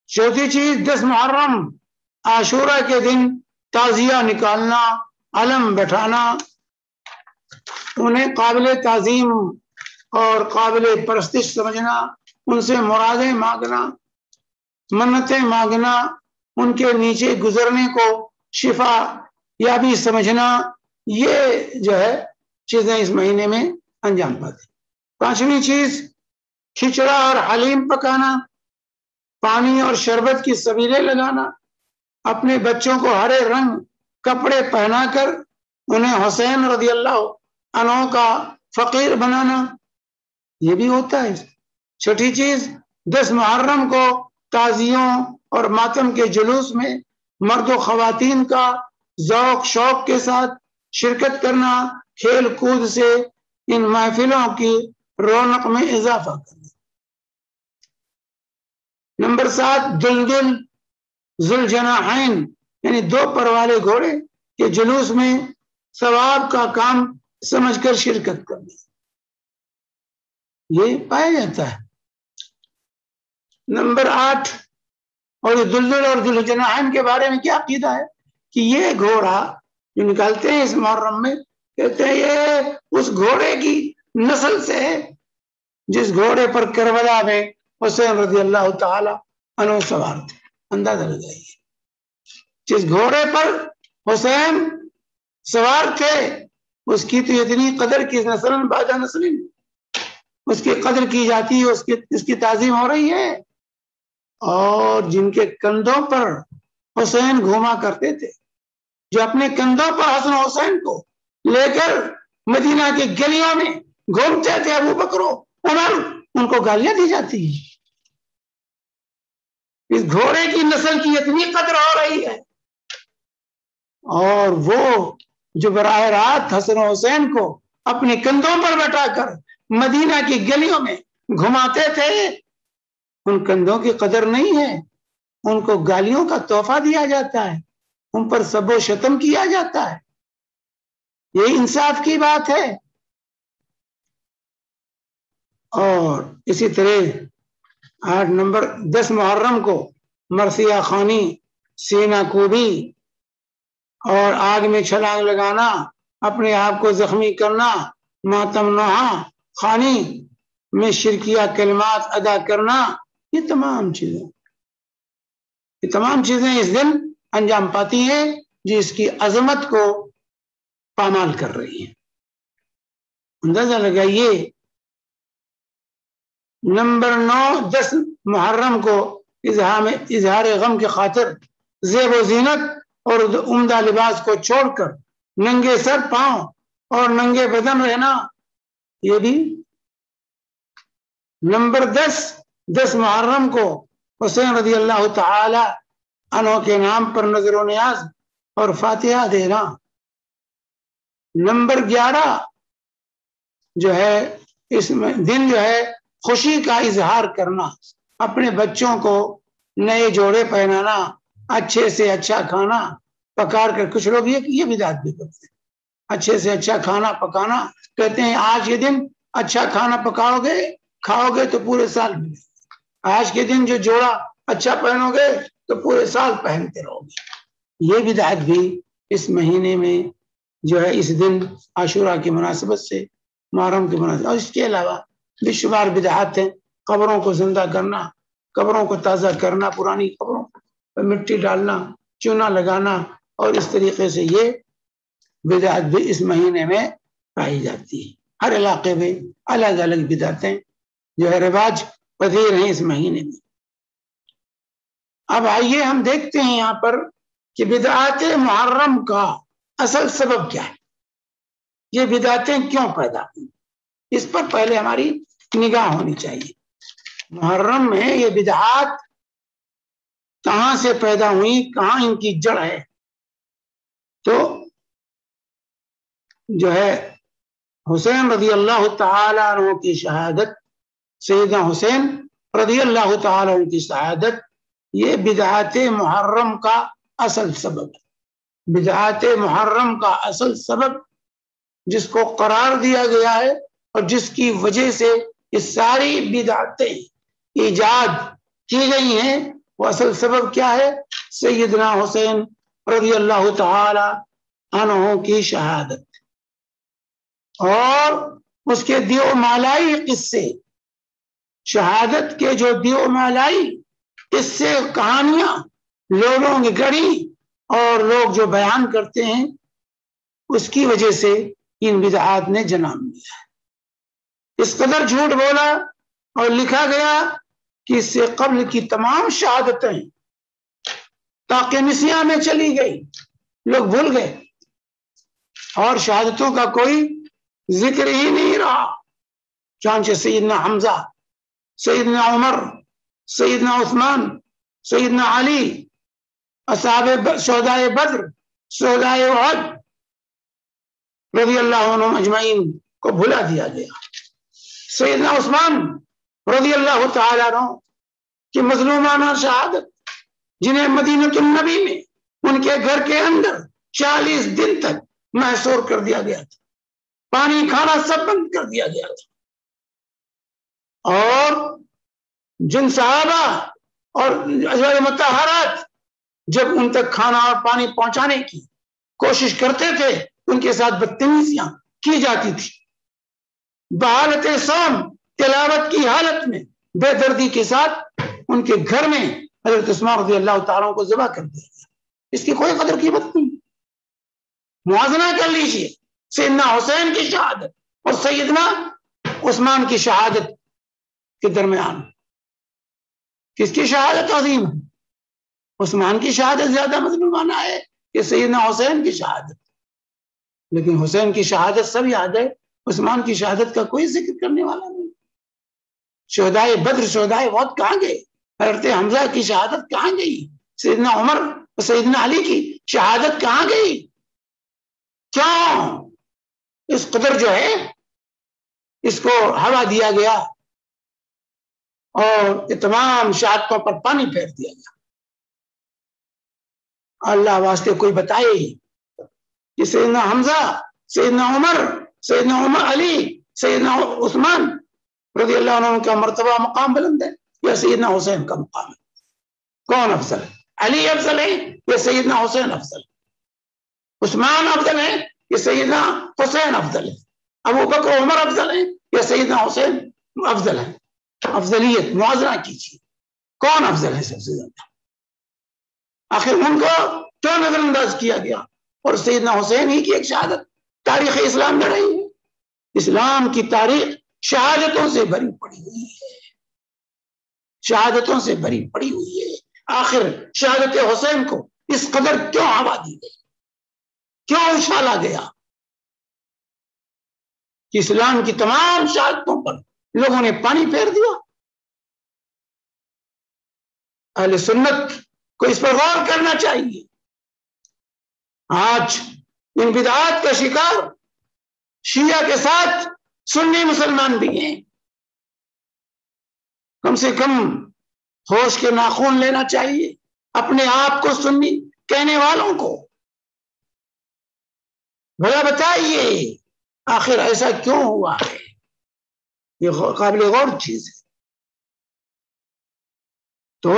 چوتھی چیز، 10 محرم عاشورہ کے دن تعزیہ نکالنا، علم بٹھانا، انہیں قابل تعظیم اور قابل پرستش سمجھنا، ان سے مرادیں مانگنا، منتیں مانگنا، ان کے نیچے گزرنے کو شفا یا بھی سمجھنا، یہ جو ہے چیزیں اس مہینے میں انجام پاتی۔ پانچویں چیز، کھچڑا اور حلیم پکانا، پانی اور شربت کی سبیلیں لگانا، اپنے بچوں کو ہرے رنگ کپڑے پہنا کر انہیں حسین رضی اللہ عنہ کا فقیر بنانا، یہ بھی ہوتا ہے۔ چھٹی چیز، 10 محرم کو تعزیوں اور ماتم کے جلوس میں مرد و خواتین کا ذوق شوق کے ساتھ شرکت کرنا، کھیل کود سے ان محفلوں کی رونق میں اضافہ کرنا۔ نمبر 7، دلدل ذوالجناحین یعنی 2 پر والے گھوڑے کے جلوس میں ثواب کا کام سمجھ کر شرکت کرنا، یہ پایا جاتا ہے۔ نمبر 8، اور یہ دلدل اور ذوالجناحین کے بارے میں کیا عقیدہ ہے کہ یہ گھوڑا جو نکالتے ہیں اس محرم میں، کہتے ہیں یہ اس گھوڑے کی نسل سے ہے جس گھوڑے پر کربلا میں حسین رضی اللہ تعالی عنہ سوار تھے۔ اندازہ لگائیے، جس گھوڑے پر حسین سوار تھے اس کی تو اتنی قدر کی نسل بعد نسل اس کی قدر کی جاتی ہے، اس کی تعظیم ہو رہی ہے، اور جن کے کندھوں پر حسین گھوما کرتے تھے، جو اپنے کندھوں پر حسن حسین کو لے کر مدینہ کی گلیوں میں گھومتے تھے، ابو بکر و عمر، ان کو گالیاں دی جاتی ہیں۔ اس گھوڑے کی نسل کی اتنی قدر ہو رہی ہے، اور وہ جو براہ راست حسن و حسین کو اپنے کندھوں پر بٹھا کر مدینہ کی گلیوں میں گھماتے تھے، ان کندھوں کی قدر نہیں ہے، ان کو گالیوں کا تحفہ دیا جاتا ہے، ان پر سب و شتم کیا جاتا ہے۔ یہ انصاف کی بات ہے۔ اور اسی طرح 8 نمبر 10 محرم کو مرثیہ خوانی، سینہ کوبی اور آگ میں چھلانگ لگانا، اپنے آپ کو زخمی کرنا، ماتم نوحہ خوانی میں شرکیہ کلمات ادا کرنا، یہ تمام چیزیں اس دن انجام پاتی ہیں جو اس کی عظمت کو پامال کر رہی ہیں۔ اندازہ لگائیے، نمبر 9 10 محرم کو اظہار غم کی خاطر زیب و زینت اور عمدہ لباس کو چھوڑ کر ننگے سر پاؤں اور ننگے بدن رہنا، یہ بھی۔ نمبر 10 محرم کو حسین رضی اللہ تعالی عنہ کے نام پر نظر و نیاز اور فاتحہ دینا۔ نمبر 11 جو ہے اس میں دن جو ہے خوشی کا اظہار کرنا، اپنے بچوں کو نئے جوڑے پہنانا، اچھے سے اچھا کھانا پکا کر، کچھ لوگ یہ بدعت بھی کرتے ہیں، اچھے سے اچھا کھانا پکانا، کہتے ہیں آج کے دن اچھا کھانا پکاؤ گے کھاؤ گے تو پورے سال ملے، آج کے دن جو جوڑا اچھا پہنو گے تو پورے سال پہنتے رہو گے۔ یہ بدعت بھی اس مہینے میں جو ہے اس دن عاشورہ کی مناسبت سے، محرم کی مناسبت، اور اس کے علاوہ بے شمار بدعات ہیں۔ قبروں کو زندہ کرنا، قبروں کو تازہ کرنا، پرانی قبروں پر مٹی ڈالنا، چونا لگانا، اور اس طریقے سے یہ بدعت بھی اس مہینے میں پائی جاتی ہے۔ ہر علاقے میں الگ الگ بدعتیں جو ہے رواج پذیر ہیں اس مہینے میں۔ اب آئیے ہم دیکھتے ہیں یہاں پر کہ بدعات محرم کا اصل سبب کیا ہے، یہ بدعتیں کیوں پیدا ہوئی، اس پر پہلے ہماری نگاہ ہونی چاہیے۔ محرم میں یہ بدعات کہاں سے پیدا ہوئی، کہاں ان کی جڑ ہے؟ تو جو ہے حسین رضی اللہ تعالی عنہ کی شہادت، سیدنا حسین رضی اللہ تعالی عنہ کی شہادت، یہ بدعات محرم کا اصل سبب ہے۔ بدعات محرم کا اصل سبب جس کو قرار دیا گیا ہے اور جس کی وجہ سے یہ ساری بدعتیں ایجاد کی گئی ہیں، وہ اصل سبب کیا ہے؟ سیدنا حسین رضی اللہ تعالی عنہ کی شہادت اور اس کے دیو مالائی قصے، شہادت کے جو دیو مالائی قصے، کہانیاں لوگوں کی گڑھی اور لوگ جو بیان کرتے ہیں، اس کی وجہ سے ان بدعات نے جنم لیا ہے۔ اس قدر جھوٹ بولا اور لکھا گیا کہ اس سے قبل کی تمام شہادتیں طاق نسیاں میں چلی گئی، لوگ بھول گئے اور شہادتوں کا کوئی ذکر ہی نہیں رہا۔ چانچہ سیدنا حمزہ، سیدنا عمر، سیدنا عثمان، سیدنا علی، اصحاب شہدائے بدر، شہدائے احد رضی اللہ عنہم اجمعین کو بھلا دیا گیا۔ سیدنا عثمان رضی اللہ تعالیٰ عنہ کی مظلومانہ شہادت، جنہیں مدینہ النبی میں ان کے گھر کے اندر 40 دن تک محصور کر دیا گیا تھا، پانی کھانا سب بند کر دیا گیا تھا، اور جن صحابہ اور ازواج مطہرات جب ان تک کھانا اور پانی پہنچانے کی کوشش کرتے تھے، ان کے ساتھ بدتمیزیاں کی جاتی تھی۔ بحالت صوم، تلاوت کی حالت میں بے دردی کے ساتھ ان کے گھر میں حضرت عثمان رضی اللہ تعالیٰ کو ذبح کر دیا گیا۔ اس کی کوئی قدر قیمت نہیں۔ موازنہ کر لیجئے سیدنا حسین کی شہادت اور سیدنا عثمان کی شہادت کے درمیان، کس کی شہادت عظیم ہے؟ عثمان کی شہادت زیادہ مظلومانہ ہے کہ سیدنا حسین کی شہادت؟ لیکن حسین کی شہادت سب یاد ہے، عثمان کی شہادت کا کوئی ذکر کرنے والا نہیں۔ شہدائے بدر، شہدائے احد کہاں گئے؟ حضرت حمزہ کی شہادت کہاں گئی؟ سیدنا عمر اور سیدنا علی کی شہادت کہاں گئی؟ کیوں اس قدر جو ہے اس کو ہوا دیا گیا اور یہ تمام شہادتوں پر پانی پھیر دیا گیا؟ اللہ واسطے کوئی بتائے کہ سیدنا حمزہ، سیدنا عمر، علی، سیدنا عثمان رضی اللہ عنہ کا مرتبہ مقام بلند ہے یا سیدنا حسین کا مقام ہے؟ کون افضل ہے؟ علی افضل ہے یا سیدنا حسین افضل ہے؟ عثمان افضل ہے یا سیدنا حسین افضل ہے؟ ابو بکر عمر افضل ہے یا سیدنا حسین افضل ہے؟ افضلیت موازنہ کیجیے، کون افضل ہے سب سے زیادہ؟ آخر ان کو کیوں نظر انداز کیا گیا؟ اور سیدنا حسین ہی کی ایک شہادت تاریخ اسلام میں رہی ہے۔ اسلام کی تاریخ شہادتوں سے بھری پڑی ہوئی ہے، شہادتوں سے بھری پڑی ہوئی ہے۔ آخر شہادت حسین کو اس قدر کیوں ہوا دی گئی، کیوں اچھالا گیا کہ اسلام کی تمام شہادتوں پر لوگوں نے پانی پھیر دیا؟ اہل سنت کو اس پر غور کرنا چاہیے۔ آج ان بدعات کا شکار شیعہ کے ساتھ سنی مسلمان بھی ہیں۔ کم سے کم ہوش کے ناخن لینا چاہیے اپنے آپ کو سنی کہنے والوں کو۔ بھلا بتائیے آخر ایسا کیوں ہوا ہے؟ یہ قابل غور چیز ہے۔ تو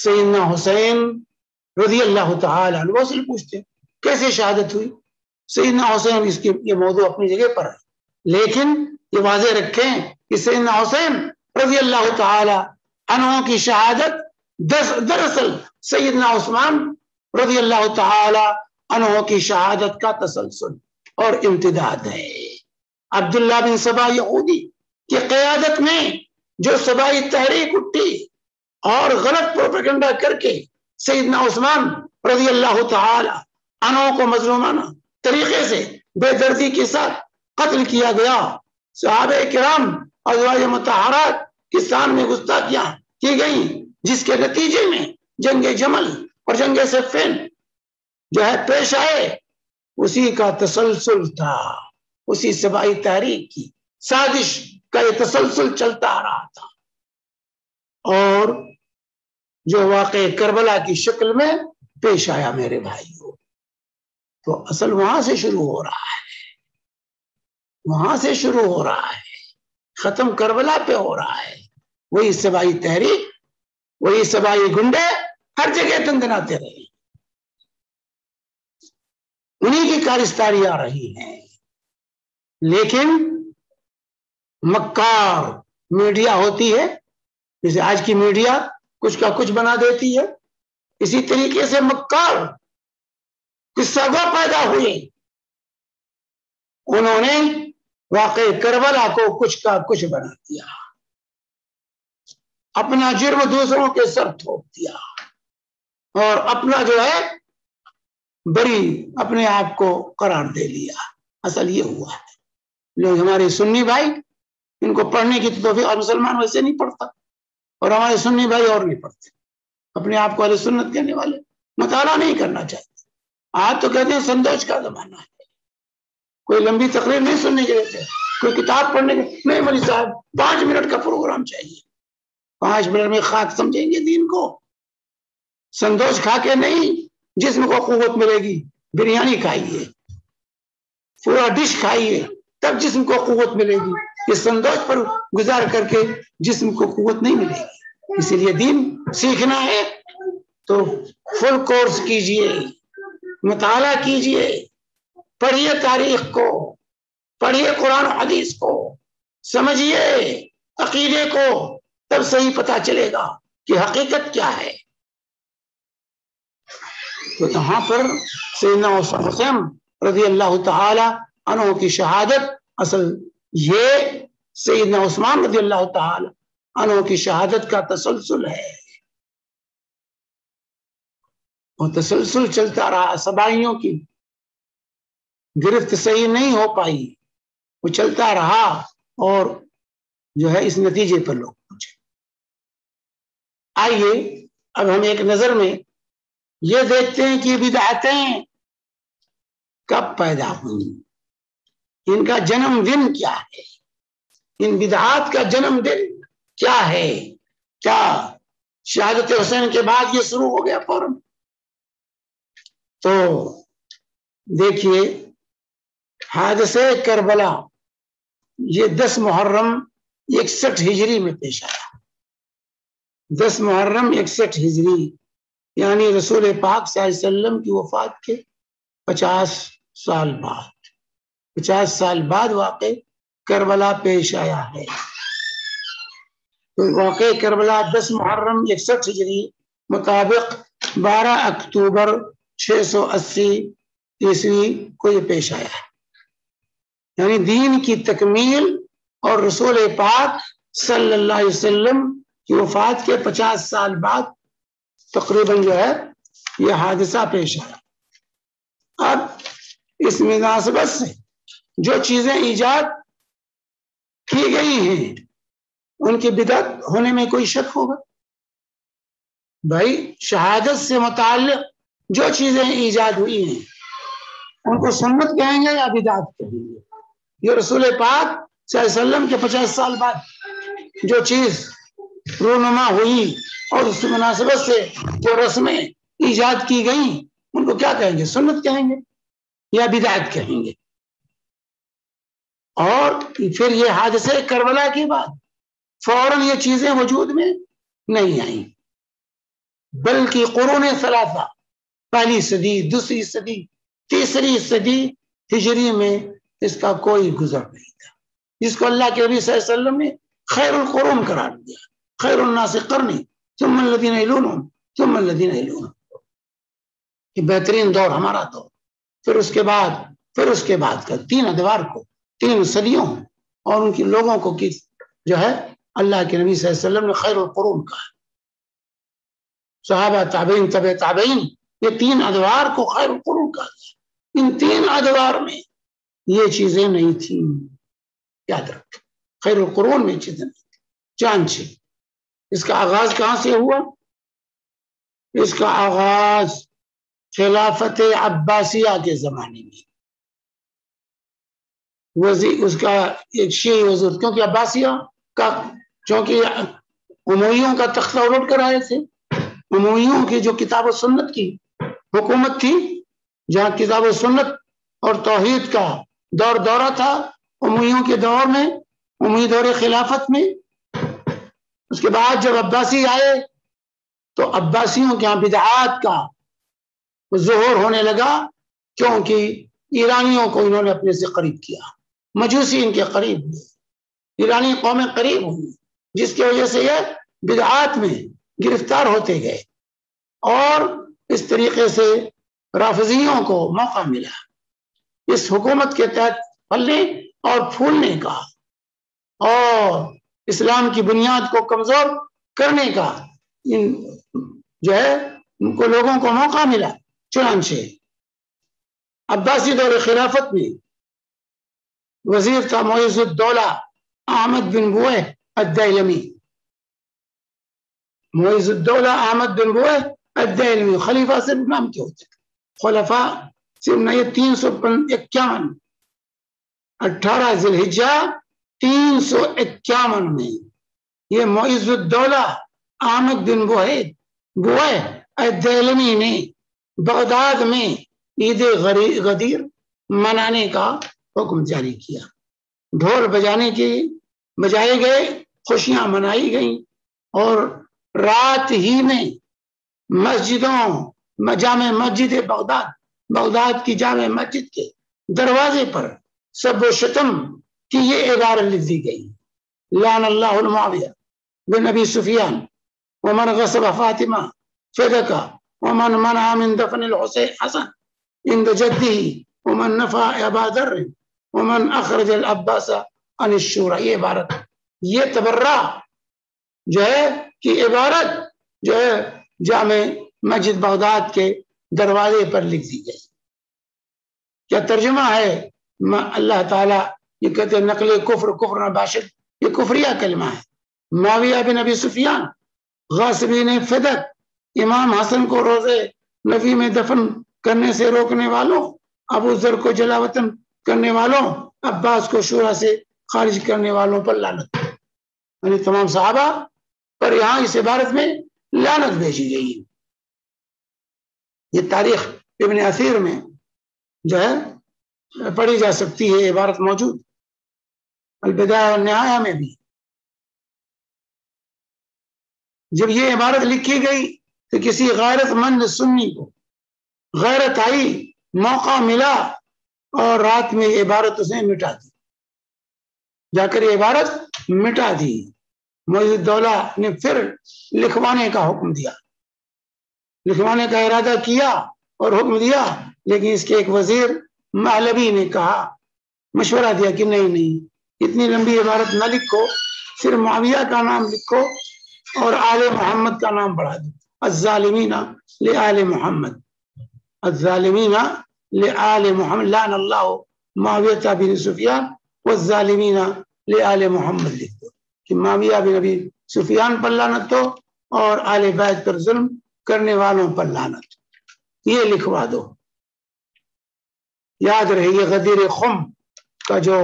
سیدنا حسین رضی اللہ تعالی عنہ سے پوچھتے کیسے شہادت ہوئی؟ سیدنا حسین اس کی یہ موضوع اپنی جگہ پر ہے، لیکن یہ واضح رکھیں کہ سیدنا حسین رضی اللہ تعالی عنہ کی شہادت دراصل سیدنا عثمان رضی اللہ تعالی عنہ کی شہادت کا تسلسل اور امتداد ہے۔ عبداللہ بن سبا یہودی کی قیادت میں جو سبائی تحریک اٹھی اور غلط پروپیگنڈا کر کے سیدنا عثمان رضی اللہ تعالی عنہ کو مظلومانہ طریقے سے بے دردی کے ساتھ قتل کیا گیا، صحابہ کرام ازواج مطہرات کے سامنے گستاخیاں کی گئی، جس کے نتیجے میں جنگ جمل اور جنگ صفین جو ہے پیش آئے، اسی کا تسلسل تھا، اسی سبائی تحریک کی سازش کا یہ تسلسل چلتا آ رہا تھا، اور جو واقع کربلا کی شکل میں پیش آیا میرے بھائیوں، تو اصل وہاں سے شروع ہو رہا ہے، وہاں سے شروع ہو رہا ہے، ختم کربلا پہ ہو رہا ہے۔ وہی سبائی تحریک، وہی سبائی گنڈے ہر جگہ دندناتے رہے، انہی کی کارستاری آ رہی ہے۔ لیکن مکار میڈیا ہوتی ہے، جیسے آج کی میڈیا کچھ کا کچھ بنا دیتی ہے، اسی طریقے سے مکار قصہ گو پیدا ہوئے، انہوں نے واقع کربلا کو کچھ کا کچھ بنا دیا، اپنا جرم دوسروں کے سر تھوپ دیا، اور اپنا جو ہے بری اپنے آپ کو قرار دے لیا۔ اصل یہ ہوا ہے۔ لوگ ہمارے سنی بھائی، ان کو پڑھنے کی توفیق، اور مسلمان ویسے نہیں پڑھتا، اور ہمارے سنی بھائی اور نہیں پڑھتے، اپنے آپ کو اہل سنت کہنے والے مطالعہ نہیں کرنا چاہتے۔ آج تو کہتے ہیں سندوش کا زمانہ ہے، کوئی لمبی تقریر نہیں سننے کے لیے، کوئی کتاب پڑھنے کے نہیں، مولوی صاحب 5 منٹ کا پروگرام چاہیے، 5 منٹ میں خاک سمجھیں گے دین کو؟ سندوش کھا کے نہیں جسم کو قوت ملے گی، بریانی کھائیے، پورا ڈش کھائیے، تب جسم کو قوت ملے گی۔ یہ سندوش پر گزار کر کے جسم کو قوت نہیں ملے گی۔ اسی لیے دین سیکھنا ہے تو فل کورس کیجئے، مطالعہ کیجئے، پڑھیے تاریخ کو، پڑھیے قرآن و حدیث کو، سمجھیے عقیدے کو، تب صحیح پتا چلے گا کہ حقیقت کیا ہے۔ تو یہاں پر سیدنا حسین رضی اللہ تعالی عنہ کی شہادت، اصل یہ سیدنا عثمان رضی اللہ تعالی عنہ کی شہادت کا تسلسل ہے، اور تسلسل چلتا رہا۔ سبائیوں کی گرفت صحیح نہیں ہو پائی، وہ چلتا رہا، اور جو ہے اس نتیجے پر لوگ پہنچے۔ آئیے اب ہم ایک نظر میں یہ دیکھتے ہیں کہ بدعتیں کب پیدا ہوئی، ان کا جنم دن کیا ہے، ان بدعات کا جنم دن کیا ہے؟ کیا شہادت حسین کے بعد یہ شروع ہو گیا فوراً؟ تو دیکھیے حادثہ کربلا یہ 10 محرم 61 ہجری میں پیش آیا. 10 محرم 61 ہجری یعنی رسول پاک صلی اللہ علیہ وسلم کی وفات کے 50 سال بعد، 50 سال بعد واقع کربلا پیش آیا ہے. واقع کربلا 10 محرم 61 ہجری مطابق 12 اکتوبر 680 عیسوی کو یہ پیش آیا ہے. یعنی دین کی تکمیل اور رسول پاک صلی اللہ علیہ وسلم کی وفات کے 50 سال بعد تقریباً جو ہے یہ حادثہ پیش آیا. اب اس مناسبت سے جو چیزیں ایجاد کی گئی ہیں ان کی بدعت ہونے میں کوئی شک ہوگا؟ بھائی شہادت سے متعلق جو چیزیں ایجاد ہوئی ہیں ان کو سنت کہیں گے یا بدعت کہیں گے؟ یہ رسول پاک صلی اللہ علیہ وسلم کے 50 سال بعد جو چیز رونما ہوئی اور اس مناسبت سے جو رسمیں ایجاد کی گئیں ان کو کیا کہیں گے؟ سنت کہیں گے یا بدعت کہیں گے؟ اور پھر یہ حادثے کربلا کے بعد فوراً یہ چیزیں وجود میں نہیں آئیں، بلکہ قرون ثلاثہ پہلی صدی، دوسری صدی، تیسری صدی ہجری میں اس کا کوئی گزر نہیں تھا، جس کو اللہ کے نبی صلی اللہ علیہ وسلم نے خیر القرون قرار دیا. خیر الناس قرنی ثم الذین یلونہم ثم الذین یلونہم، کہ بہترین دور ہمارا دور، پھر اس کے بعد کا 3 ادوار کو 3 صدیوں اور ان کے لوگوں کو کی جو ہے اللہ کے نبی صلی اللہ علیہ وسلم نے خیر القرون کہا. صحابہ تابعین تبع تابعین یہ 3 ادوار کو خیر القرون کہا گیا. ان 3 ادوار میں یہ چیزیں نہیں تھیں، یاد رکھ، خیر القرون میں چیزیں نہیں تھیں. چانچہ اس کا آغاز کہاں سے ہوا؟ اس کا آغاز خلافت عباسیہ کے زمانے میں. اس کا ایک شیعی وزیر، کیونکہ عباسیہ کا چونکہ امویوں کا تختہ الٹ کر آئے تھے، امویوں کی جو کتاب و سنت کی حکومت تھی، جہاں کتاب و سنت اور توحید کا دورہ تھا امویوں کے دور میں، اموی دور خلافت میں. اس کے بعد جب عباسی آئے تو عباسیوں کے یہاں بدعات کا ظہور ہونے لگا، کیونکہ ایرانیوں کو انہوں نے اپنے سے قریب کیا، مجوسی ان کے قریب ہوئے، ایرانی قومیں قریب ہوئی، جس کی وجہ سے یہ بدعات میں گرفتار ہوتے گئے اور اس طریقے سے رافضیوں کو موقع ملا اس حکومت کے تحت پھلنے اور پھولنے کا اور اسلام کی بنیاد کو کمزور کرنے کا. جو ہے ان کو لوگوں کو موقع ملا. چنانچہ عباسی دور خلافت میں وزیر تھا معیز الدولہ احمد بن بوئے الدیلمی. معیز الدولہ احمد بن بوئے الدیلمی خلیفہ صرف نام کے ہوتے، خلفاء صرف نہیں. 351 18 ذی الحجہ 351 میں یہ معیز الدولہ احمد بن بوئے الدیلمی نے بغداد میں عید غدیر منانے کا حکم جاری کیا. ڈھول بجائے گئے، خوشیاں منائی گئیں اور رات ہی میں جامع مسجد بغداد کی جامع مسجد کے دروازے پر سب و شتم کی یہ عبارت لکھ دی گئی: لعن اللہ المعاویہ بن ابی سفیان ومن غصب فاطمہ فدکہ ومن منع من دفن الحسین حسن عند جدہ ومن نفع ابا ذر ومن اخرج العباس عن الشورى. یہ عبارت، یہ تبرہ جو ہے کہ عبارت جو ہے جامع مسجد بغداد کے دروازے پر لکھ دی گئی. کیا ترجمہ ہے؟ اللہ تعالیٰ یہ کہتے ہیں نقل کفر نباشد، یہ کفریہ کلمہ ہے. معاویہ بن ابی سفیان غاصبین فدق، امام حسن کو روزے نبی میں دفن کرنے سے روکنے والوں، ابو ذر کو جلا وطن کرنے والوں، عباس کو شورا سے خارج کرنے والوں پر لعنت، یعنی تمام صحابہ پر یہاں اس عبارت میں لعنت بھیجی گئی ہے۔ یہ تاریخ ابن اثیر میں جو ہے پڑھی جا سکتی ہے، عبارت موجود البدایہ والنہایہ میں بھی۔ جب یہ عبارت لکھی گئی تو کسی غیرت مند سنی کو غیرت آئی، موقع ملا اور رات میں یہ عبارت اسے مٹا دی، جا کر یہ عبارت مٹا دی۔ معیز الدولہ نے پھر لکھوانے کا حکم دیا، لکھوانے کا ارادہ کیا اور حکم دیا، لیکن اس کے ایک وزیر معلبی نے کہا، مشورہ دیا کہ نہیں اتنی لمبی عبارت نہ لکھو، صرف معاویہ کا نام لکھو اور آل محمد کا نام بڑھا دو، الظالمین لآل محمد، الظالمین لآل محمد، لعن اللہ معاویہ بن سفیان والظالمین لآل محمد لکھ دو کہ معاویہ بن ابی سفیان پر لعنت ہو اور آل بیت پر ظلم کرنے والوں پر لعنت، یہ لکھوا دو۔ یاد رہے یہ غدیر خم کا جو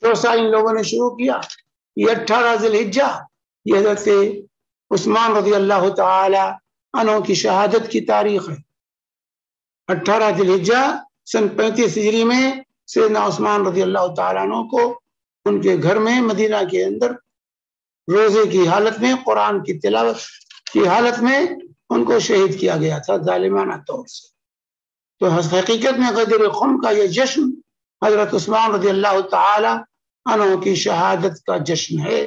پروسہ ان لوگوں نے شروع کیا، یہ 18 ذی الحجہ، یہ حضرت عثمان رضی اللہ تعالی عنہ کی شہادت کی تاریخ ہے۔ 18 ذی الحجہ سن 35 ہجری میں سیدنا عثمان رضی اللہ تعالیٰ عنہ کو ان کے گھر میں مدینہ کے اندر روزے کی حالت میں، قرآن کی تلاوت کی حالت میں ان کو شہید کیا گیا تھا ظالمانہ طور سے۔ تو حقیقت میں غدیر خم کا یہ جشن حضرت عثمان رضی اللہ تعالی عنہ کی شہادت کا جشن ہے،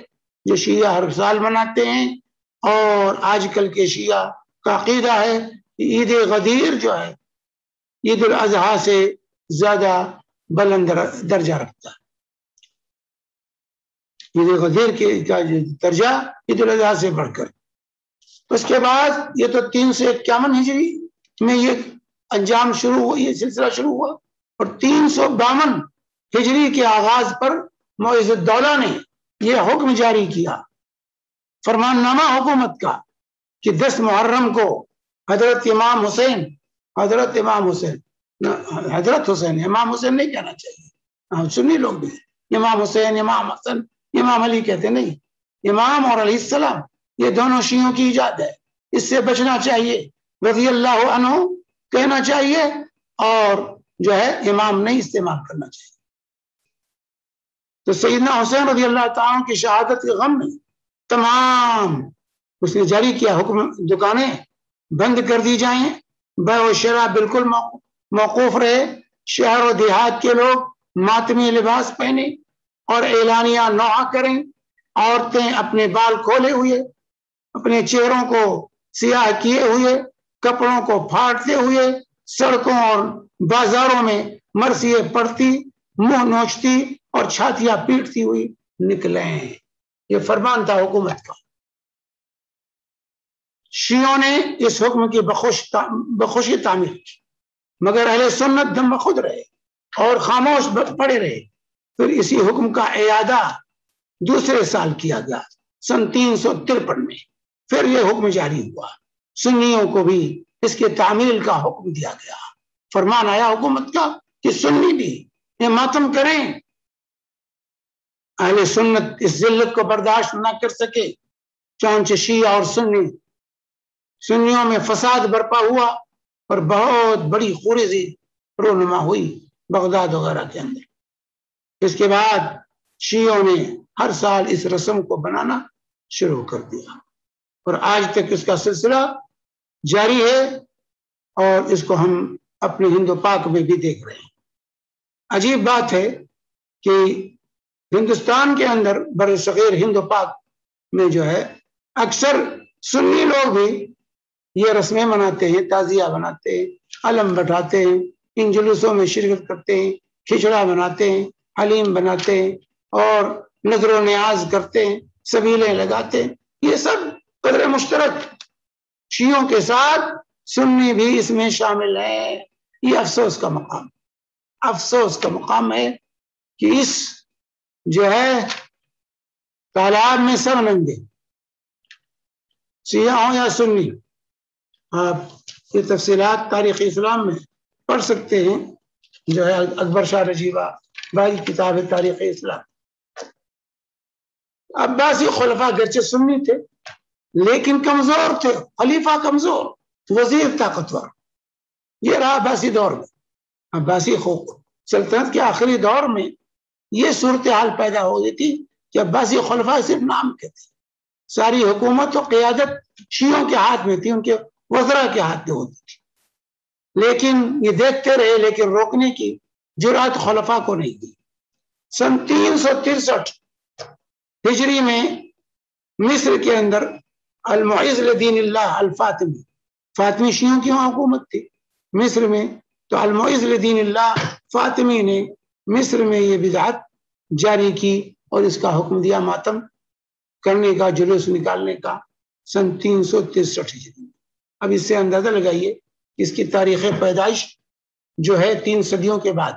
جو شیعہ ہر سال مناتے ہیں، اور آج کل کے شیعہ کا عقیدہ ہے کہ عید غدیر جو ہے عید الاضحیٰ سے زیادہ بلند درجہ رکھتا ہے، عید غدیر کا درجہ عید الاضحیٰ سے بڑھ کر۔ اس کے بعد یہ تو 351 ہجری میں یہ انجام شروع ہوا، یہ سلسلہ شروع ہوا، اور 352 ہجری کے آغاز پر معیز الدولہ نے یہ حکم جاری کیا، فرمان نامہ حکومت کا، کہ 10 محرم کو حضرت امام حسین امام حسین نہیں کہنا چاہیے، سنی لوگ بھی امام حسین، امام حسن، امام علی کہتے نہیں، امام اور علیہ السلام یہ دونوں شیعوں کی ایجاد ہے، اس سے بچنا چاہیے، رضی اللہ عنہ کہنا چاہیے، اور جو ہے امام نہیں استعمال کرنا چاہیے۔ تو سیدنا حسین رضی اللہ تعالیٰ کی شہادت کے غم میں تمام اس نے جاری کیا حکم، دکانیں بند کر دی جائیں، بیع و شراء بالکل موقوف رہے، شہر و دیہات کے لوگ ماتمی لباس پہنے اور اعلانیہ نوحہ کریں، عورتیں اپنے بال کھولے ہوئے، اپنے چہروں کو سیاہ کیے ہوئے، کپڑوں کو پھاڑتے ہوئے سڑکوں اور بازاروں میں مرثیے پڑھتی، منہ نوچتی اور چھاتیاں پیٹتی ہوئی نکلیں۔ یہ فرمان تھا حکومت کا۔ شیعوں نے اس حکم کی بخوشی تعمیل کی، مگر اہل سنت دم بخود رہے اور خاموش پڑے رہے۔ پھر اسی حکم کا اعادہ دوسرے سال کیا گیا، سن 353 میں پھر یہ حکم جاری ہوا، سنیوں کو بھی اس کے تعمیل کا حکم دیا گیا۔ فرمان آیا حکومت کا کہ سنی بھی یہ ماتم کریں۔ اہل سنت اس ذلت کو برداشت نہ کر سکے، چنانچہ شیعہ اور سنیوں میں فساد برپا ہوا اور بہت بڑی خوریزی رونما ہوئی بغداد وغیرہ کے اندر۔ اس کے بعد شیعوں نے ہر سال اس رسم کو بنانا شروع کر دیا، اور آج تک اس کا سلسلہ جاری ہے، اور اس کو ہم اپنے ہند و پاک میں بھی دیکھ رہے ہیں۔ عجیب بات ہے کہ ہندوستان کے اندر بر صغیر ہند و پاک میں جو ہے اکثر سنی لوگ بھی یہ رسمیں مناتے ہیں، تعزیہ بناتے ہیں، علم بٹھاتے ہیں، ان جلوسوں میں شرکت کرتے ہیں، کھچڑا بناتے ہیں، حلیم بناتے ہیں، اور نظر و نیاز کرتے ہیں، سبیلیں لگاتے ہیں۔ یہ سب قدر مشترک شیعوں کے ساتھ سنی بھی اس میں شامل ہیں۔ یہ افسوس کا مقام ہے کہ اس جو ہے تالاب میں سب ننگے، شیعہ ہوں یا سنی. آپ یہ تفصیلات تاریخ اسلام میں پڑھ سکتے ہیں، جو ہے اکبر شاہ رجیوہ بھائی کتاب تاریخ اسلام. عباسی خلفاء گرچہ سنی تھے لیکن کمزور تھے، خلیفہ کمزور، وزیر طاقتور. یہ رہا عباسی دور میں. عباسی سلطنت کے آخری دور میں یہ صورتحال پیدا ہو گئی تھی کہ عباسی خلفاء صرف نام کے تھے، ساری حکومت و قیادت شیعوں کے ہاتھ میں تھی، ان کے وزراء کے ہاتھ میں ہوتی تھی. لیکن یہ دیکھتے رہے، لیکن روکنے کی جرأت خلفاء کو نہیں دی. سن 363 ہجری میں مصر کے اندر المعز لدین اللہ الفاطمی، فاطمی شیعوں کی وہاں حکومت تھی مصر میں، تو المعز لدین اللہ فاطمی نے مصر میں یہ بدعت جاری کی اور اس کا حکم دیا ماتم کرنے کا، جلوس نکالنے کا، سن 363 ہجری. اب اس سے اندازہ لگائیے اس کی تاریخ پیدائش جو ہے 3 صدیوں کے بعد،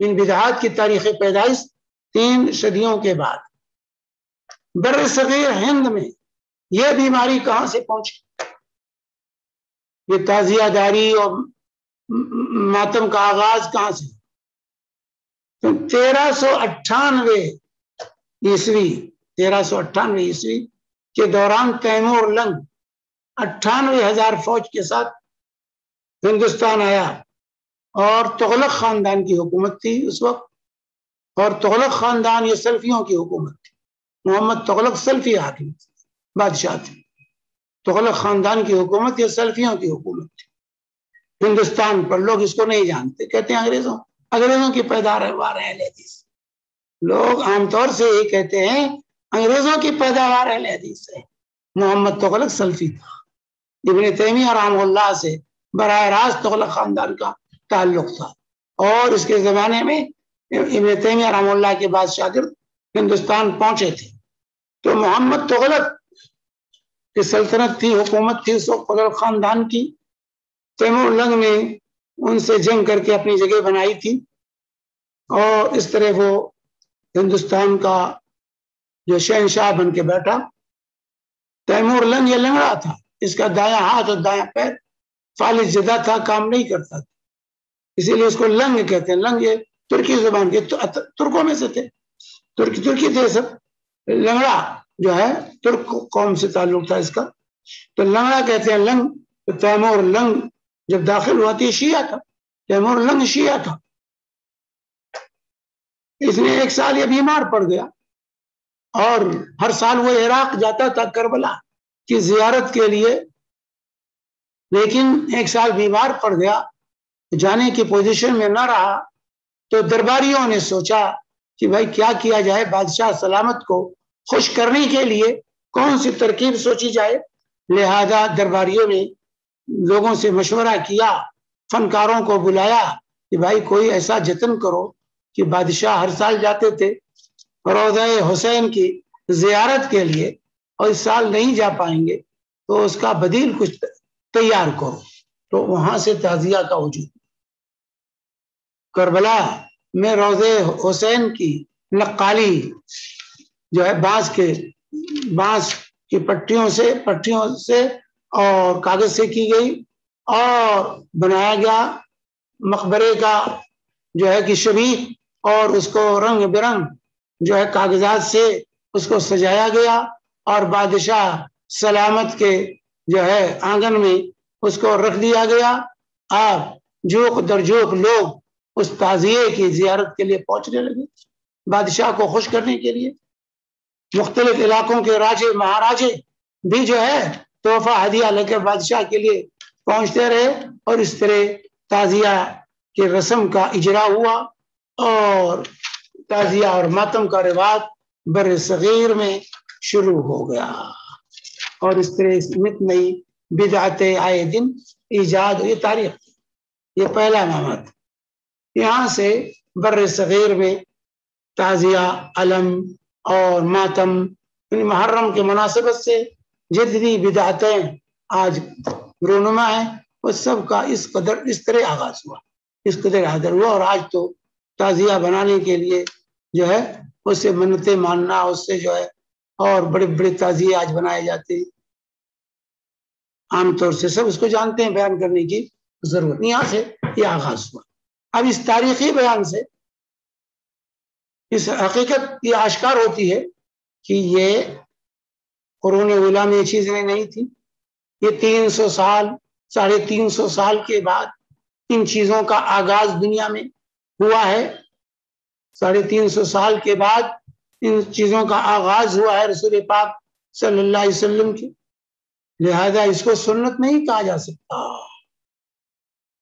ان بدعات کی تاریخ پیدائش 3 صدیوں کے بعد. بر صغیر ہند میں یہ بیماری کہاں سے پہنچی؟ یہ تعزیہ داری اور ماتم کا آغاز کہاں سے؟ 1398 عیسوی کے دوران تیمور لنگ 98,000 فوج کے ساتھ ہندوستان آیا، اور تغلق خاندان کی حکومت تھی اس وقت، اور تغلق خاندان یہ سلفیوں کی حکومت تھی. محمد تغلق سلفی حاکم بادشاہ تھے. تغلق خاندان کی حکومت یہ سلفیوں کی حکومت تھی ہندوستان پر. لوگ اس کو نہیں جانتے، کہتے ہیں انگریزوں کی پیداوار ہے اہل حدیث. لوگ عام طور سے یہ کہتے ہیں انگریزوں کی پیداوار اہل حدیث ہے. محمد تغلق سلفی تھا. ابن تیمیہ رحمہ اللہ سے براہ راست تغلق خاندان کا تعلق تھا، اور اس کے زمانے میں ابن تیمیہ رحمہ اللہ کے بعد شاگرد ہندوستان پہنچے تھے. تو محمد تغلق کی سلطنت تھی، حکومت تھی اس وقت تغلق خاندان کی. تیمور لنگ نے ان سے جنگ کر کے اپنی جگہ بنائی تھی، اور اس طرح وہ ہندوستان کا جو شہنشاہ بن کے بیٹھا. تیمور لنگ یہ لنگڑا تھا، اس کا دایاں ہاتھ اور دایاں پیر فالج زدہ تھا، کام نہیں کرتا تھا، اسی لیے اس کو لنگ کہتے ہیں. لنگ یہ ترکی زبان کے ترکوں میں سے تھے، ترکی تھے سب. لنگڑا جو ہے ترک قوم سے تعلق تھا اس کا، تو لنگڑا کہتے ہیں لنگ. تیمور لنگ جب داخل ہوا تھی شیعہ تھا، تیمور لنگ شیعہ تھا. اس نے 1 سال یہ بیمار پڑ گیا، اور ہر سال وہ عراق جاتا تھا کربلا کی زیارت کے لیے، لیکن 1 سال بیمار پڑ گیا، جانے کی پوزیشن میں نہ رہا. تو درباریوں نے سوچا کہ بھائی کیا کیا جائے، بادشاہ سلامت کو خوش کرنے کے لیے کون سی ترکیب سوچی جائے. لہذا درباریوں نے لوگوں سے مشورہ کیا، فنکاروں کو بلایا کہ بھائی کوئی ایسا جتن کرو کہ بادشاہ ہر سال جاتے تھے روضہ حسین کی زیارت کے لیے، اور اس سال نہیں جا پائیں گے، تو اس کا بدیل کچھ تیار کرو. تو وہاں سے تعزیہ کا وجود. کربلا میں روضہ حسین کی نقالی جو ہے بانس کی پٹیوں سے اور کاغذ سے کی گئی، اور بنایا گیا مقبرے کا جو ہے کہ شبیہ، اور اس کو رنگ برنگ جو ہے کاغذات سے اس کو سجایا گیا، اور بادشاہ سلامت کے جو ہے آنگن میں اس کو رکھ دیا گیا. آپ جوق در جوق لوگ اس تعزیے کی زیارت کے لیے پہنچنے لگے، بادشاہ کو خوش کرنے کے لیے. مختلف علاقوں کے راجے مہاراجے بھی جو ہے تحفہ ہدیہ لے کر بادشاہ کے لیے پہنچتے رہے، اور اس طرح تعزیہ کی رسم کا اجرا ہوا، اور تعزیہ اور ماتم کا رواج بر صغیر میں شروع ہو گیا. اور اس طرح نئی بدعتیں آئے دن ایجاد. یہ تاریخ، یہ پہلا مقام. یہاں سے بر صغیر میں تعزیہ، علم اور ماتم، محرم کے مناسبت سے جتنی بدعتیں آج رونما ہیں، وہ سب کا اس طرح آغاز ہوا، اس قدر حاضر ہوا. اور آج تو تعزیہ بنانے کے لیے جو ہے اس سے منتیں ماننا، اس سے جو ہے اور بڑے بڑے تعزیے آج بنائے جاتے ہیں. عام طور سے سب اس کو جانتے ہیں، بیان کرنے کی ضرورت نہیں، یہاں سے یہ آغاز ہوا۔ اب اس تاریخی بیان سے اس حقیقت یہ آشکار ہوتی ہے کہ یہ قرون اولیٰ میں یہ چیزیں نہیں تھی، یہ 300 سال 350 سال کے بعد ان چیزوں کا آغاز دنیا میں ہوا ہے، 350 سال کے بعد ان چیزوں کا آغاز ہوا ہے رسول پاک صلی اللہ علیہ وسلم کی، لہذا اس کو سنت نہیں کہا جا سکتا،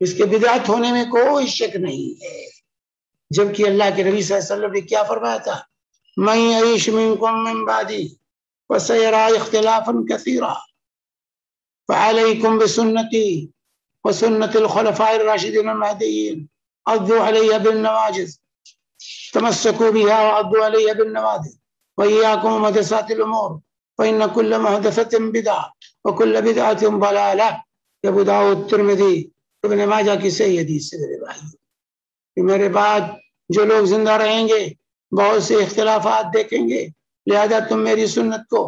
اس کے بدعت ہونے میں کوئی شک نہیں ہے، جبکہ اللہ کے نبی صلی اللہ علیہ وسلم نے کیا فرمایا تھا، من یعیش منکم من بعدی فسیری اختلافا کثیرا فعلیکم بسنتی وسنت الخلفاء الراشدین المہدیین عضوا علیہا بالنواجذ تمسکوا بها وعضوا علیہا بالنواجذ وإیاکم ومحدثات الامور فإن كل محدثة بدعة وكل بدعة ضلالة۔ ابو داؤد، ترمذی، ابن ماجہ کی صحیح حدیث سے میرے بھائی کہ میرے بعد جو لوگ زندہ رہیں گے بہت سے اختلافات دیکھیں گے، لہذا تم میری سنت کو،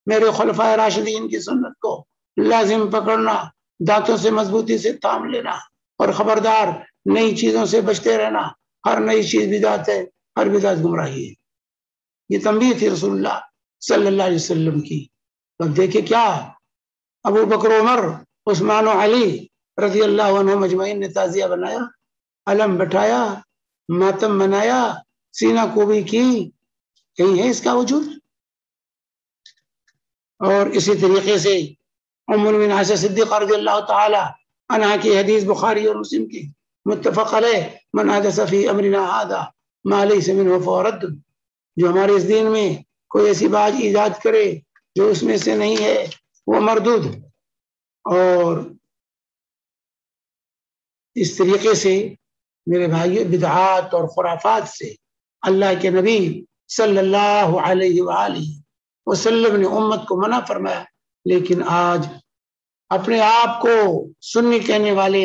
میرے خلفائے راشدین کی سنت کو لازم پکڑنا، دانتوں سے مضبوطی سے تھام لینا، اور خبردار نئی چیزوں سے بچتے رہنا، ہر نئی چیز بدعت ہے، ہر بدعت گمراہی ہے۔ یہ تنبیہ تھی رسول اللہ صلی اللہ علیہ وسلم کی۔ اب دیکھیں کیا ابو بکر، عمر، عثمان و علی رضی اللہ عنہ مجمعین نے تعزیہ بنایا، علم بٹھایا، ماتم منایا، سینہ کوبی کی، کہیں ہے اس کا وجود؟ اور اسی طریقے سے ام المؤمنین عائشہ صدیقہ رضی اللہ تعالی عنہا کی حدیث بخاری اور مسلم کی متفق علیہ، من حدث فی امرنا ھذا ما لیس منہ فہو رد، جو ہمارے اس دین میں کوئی ایسی بات ایجاد کرے جو اس میں سے نہیں ہے وہ مردود۔ اور اس طریقے سے میرے بھائیو بدعات اور خرافات سے اللہ کے نبی صلی اللہ علیہ وآلہ وسلم نے امت کو منع فرمایا، لیکن آج اپنے آپ کو سنی کہنے والے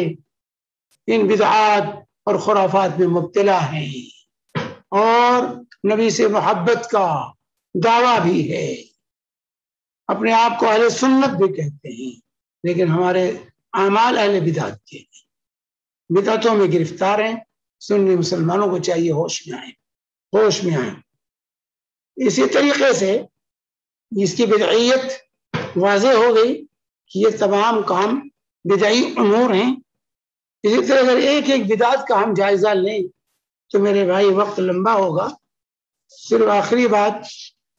ان بدعات اور خرافات میں مبتلا ہیں، اور نبی سے محبت کا دعویٰ بھی ہے، اپنے آپ کو اہل سنت بھی کہتے ہیں، لیکن ہمارے اعمال اہل بدعت کے ہیں، بدعتوں میں گرفتار ہیں۔ سنی مسلمانوں کو چاہیے ہوش میں آئیں، ہوش میں آئیں۔ اسی طریقے سے اس کی بدعیت واضح ہو گئی کہ یہ تمام کام بدعی امور ہیں۔ اسی طرح اگر ایک ایک بدعت کا ہم جائزہ لیں تو میرے بھائی وقت لمبا ہوگا۔ صرف آخری بات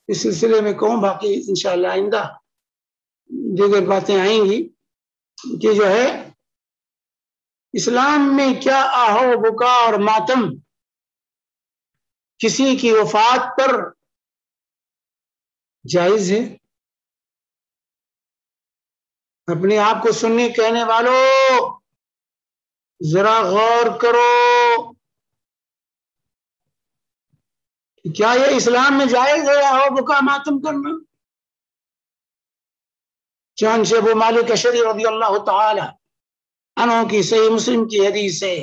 اس سلسلے میں کہوں، باقی انشاءاللہ آئندہ دیگر باتیں آئیں گی، کہ جو ہے اسلام میں کیا آہو بکا اور ماتم کسی کی وفات پر جائز ہے؟ اپنے آپ کو سنی کہنے والوں ذرا غور کرو، کیا یہ اسلام میں جائز ہے آہو بکا ماتم کرنا؟ چنانچہ ابو مالک اشعری رضی اللہ تعالی عنہ کی صحیح مسلم کی حدیث ہے،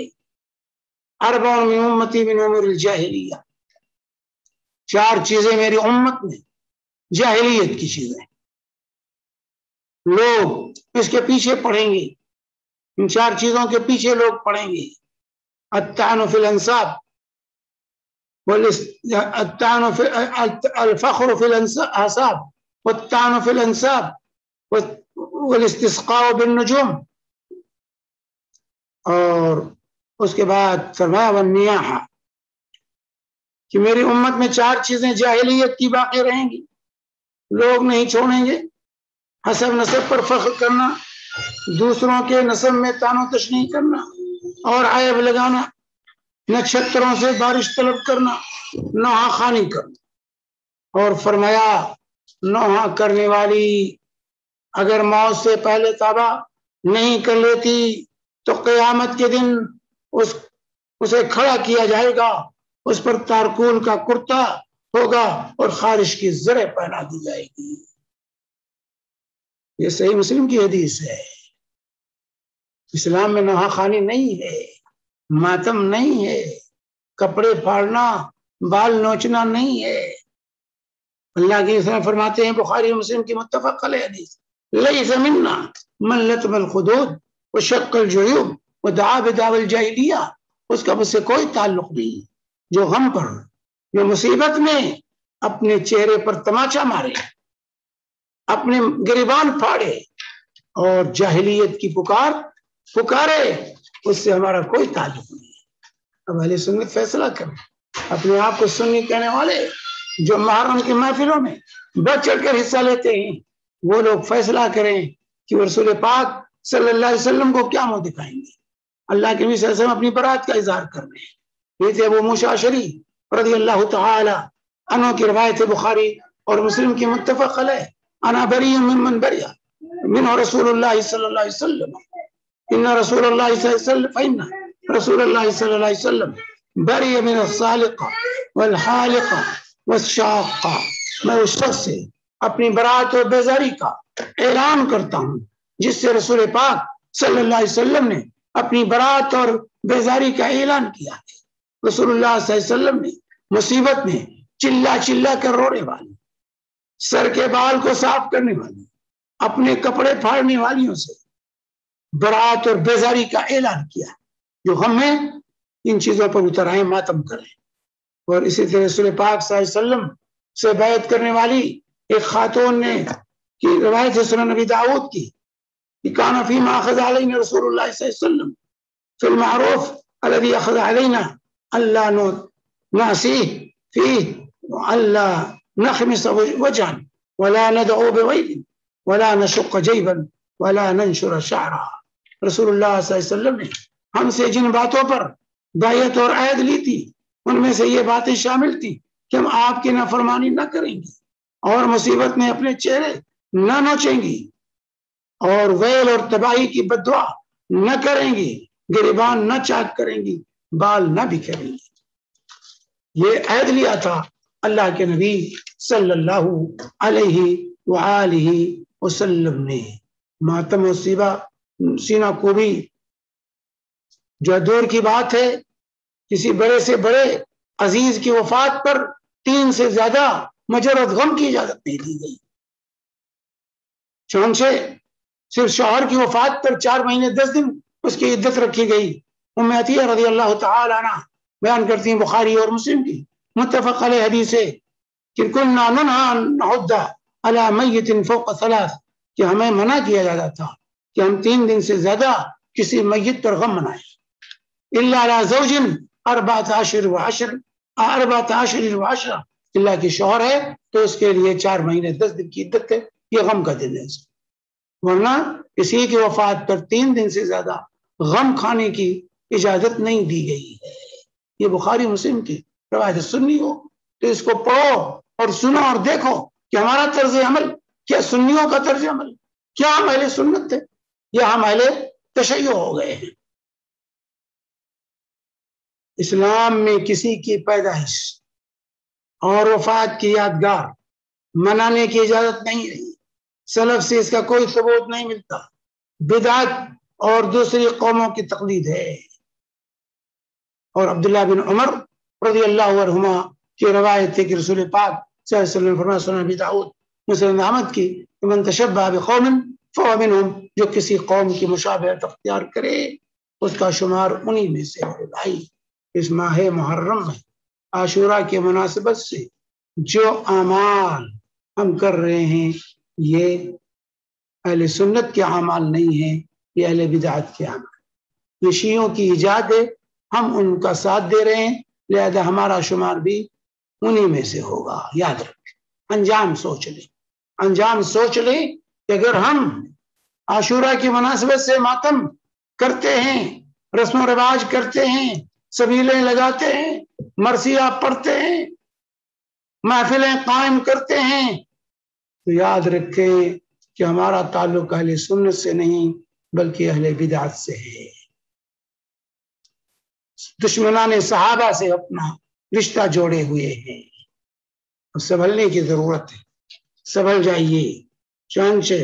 اربع من امتی من امور الجاہلیہ، 4 چیزیں میری امت میں جاہلیت کی چیزیں، لوگ اس کے پیچھے پڑھیں گے، ان 4 چیزوں کے پیچھے لوگ پڑھیں گے، الطعن فی الانساب، الفخر فی الاحساب، والطعن فی الانساب، والاستسقاء بالنجوم، اور اس کے بعد فرمایا والنیاحہ، کہ میری امت میں 4 چیزیں جاہلیت کی باقی رہیں گی، لوگ نہیں چھوڑیں گے۔ حسب نسب پر فخر کرنا، دوسروں کے نسب میں طعن و تشنیع کرنا اور عیب لگانا، نچھتروں سے بارش طلب کرنا، نوحہ خوانی کرنا، اور فرمایا نوحہ کرنے والی اگر موت سے پہلے توبہ نہیں کر لیتی تو قیامت کے دن اسے کھڑا کیا جائے گا، اس پر تارکول کا کرتا ہوگا اور خارش کی زریں پہنا دی جائے گی۔ یہ صحیح مسلم کی حدیث ہے۔ اسلام میں نوحہ خوانی نہیں ہے، ماتم نہیں ہے، کپڑے پھاڑنا، بال نوچنا نہیں ہے۔ اللہ کے رسول فرماتے ہیں، بخاری و مسلم کی متفق علیہ حدیث، ليس منا من لطم الخدود وشق الجيوب ودعا بدعوى الجاہلیہ، اس کا مجھ سے کوئی تعلق نہیں، جو غم پر، جو مصیبت میں اپنے چہرے پر تماچا مارے، اپنے گریبان پھاڑے اور جاہلیت کی پکارے، اس سے ہمارا کوئی تعلق نہیں ہے۔ اب اہل سنت فیصلہ کریں، اپنے آپ کو سنی کہنے والے جو محرم کی محفلوں میں بڑھ چڑھ کر حصہ لیتے ہیں، وہ لوگ فیصلہ کریں کہ رسول پاک صلی اللہ علیہ وسلم کو کیا منہ دکھائیں گے۔ اللہ کے نبی صلی اللہ علیہ وسلم اپنی برات کا اظہار کر رہے ہیں۔ یہ تھے ابو موسیٰ اشعری رضی اللہ تعالی عنہ کی روایت بخاری اور مسلم کی متفق علیہ، انا بری ممن بری منہ رسول اللہ صلی اللہ علیہ وسلم، ان رسول اللہ صلی اللہ علیہ وسلم فإن رسول اللہ صلی اللہ علیہ وسلم بری من الصالقہ والحالقہ والشاقہ۔ میں اس شخص سے اپنی برات اور بیزاری کا اعلان کرتا ہوں جس سے رسول پاک صلی اللہ علیہ وسلم نے اپنی برات اور بیزاری کا اعلان کیا ہے۔ رسول اللہ صلی اللہ علیہ وسلم نے مصیبت میں چلا چلا کر رونے والی، سر کے بال کو صاف کرنے والی، اپنے کپڑے پھاڑنے والیوں سے برات اور بیزاری کا اعلان کیا، جو ہم میں ان چیزوں پر اتر آئیں، ماتم کریں۔ اور اسی طرح رسول پاک صلی اللہ علیہ وسلم سے بیعت کرنے والی ایک خاتون نے کی روایت ہے سنن نبی داؤد کی کہ کان فیما اخذ علینا رسول اللہ صلی اللہ علیہ وسلم فی المعروف الذي اخذ علینا الا نعصيه فيه والا نخمس وجها ولا ندعو بویل ولا نشق جیبا ولا ننشر شعرا۔ رسول اللہ صلی اللہ علیہ وسلم نے ہم سے جن باتوں پر بیعت اور عہد لی تھی، ان میں سے یہ باتیں شامل تھی کہ ہم آپ کی نافرمانی نہ کریں گی اور مصیبت میں اپنے چہرے نہ نوچیں گی اور ویل اور تباہی کی بددعا نہ کریں گی، گریبان نہ چاک کریں گی، بال نہ بکھیریں گی۔ یہ عہد لیا تھا اللہ کے نبی صلی اللہ علیہ وآلہ وسلم نے۔ ماتم و سینہ کوبی جو دور کی بات ہے، کسی بڑے سے بڑے عزیز کی وفات پر 3 سے زیادہ مجرد غم کی اجازت نہیں دی گئی۔ چنانچہ صرف شوہر کی وفات پر 4 مہینے 10 دن اس کی عدت رکھی گئی۔ ام عطیہ رضی اللہ تعالی عنہ بیان کرتی ہیں بخاری اور مسلم کی متفق علیہ حدیث ہے کہ كنا ننهى ان نعد على میت فوق 3، کہ ہمیں منع کیا جاتا تھا کہ ہم 3 دن سے زیادہ کسی میت پر غم منائیں، الا على زوج 14 و10، اللہ کی شوہر ہے تو اس کے لیے 4 مہینے 10 دن کی عدت ہے، یہ غم کا دن ہے، ورنہ کسی کی وفات پر 3 دن سے زیادہ غم کھانے کی اجازت نہیں دی گئی ہے۔ یہ بخاری مسلم کی روایت سنی ہو تو اس کو پڑھو اور سنو اور دیکھو کہ ہمارا طرز عمل کیا، سنیوں کا طرز عمل کیا، ہم اہل سنت تھے یا ہم اہل تشیع ہو گئے ہیں۔ اسلام میں کسی کی پیدائش اور وفات کی یادگار منانے کی اجازت نہیں رہی، سلف سے اس کا کوئی ثبوت نہیں ملتا، بدعت اور دوسری قوموں کی تقلید ہے۔ اور عبداللہ بن عمر رضی اللہ عنہما کی روایت ہے کہ رسول پاک صلی اللہ علیہ وسلم فرمایا سنن ابی داؤد مسند احمد کی، من تشبہ بقوم فهو منهم، جو کسی قوم کی مشابہت اختیار کرے اس کا شمار انہی میں سے ہے۔ بھائی اس ماہ محرم میں عاشورہ کی مناسبت سے جو اعمال ہم کر رہے ہیں یہ اہل سنت کے اعمال نہیں ہیں، یہ اہل بدعت کے اعمال، یہ شیعوں کی ایجاد ہے، ہم ان کا ساتھ دے رہے ہیں، لہذا ہمارا شمار بھی انہی میں سے ہوگا۔ یاد رکھیں، انجام سوچ لیں، انجام سوچ لیں کہ اگر ہم عاشورہ کی مناسبت سے ماتم کرتے ہیں، رسم و رواج کرتے ہیں، سبیلیں لگاتے ہیں، مرثیہ پڑھتے ہیں، محفلیں قائم کرتے ہیں، تو یاد رکھیں کہ ہمارا تعلق اہل سنت سے نہیں بلکہ اہل بدعت سے ہے۔ دشمنان صحابہ سے اپنا رشتہ جوڑے ہوئے ہیں، سنبھلنے کی ضرورت ہے، سنبھل جائیے۔ چنانچہ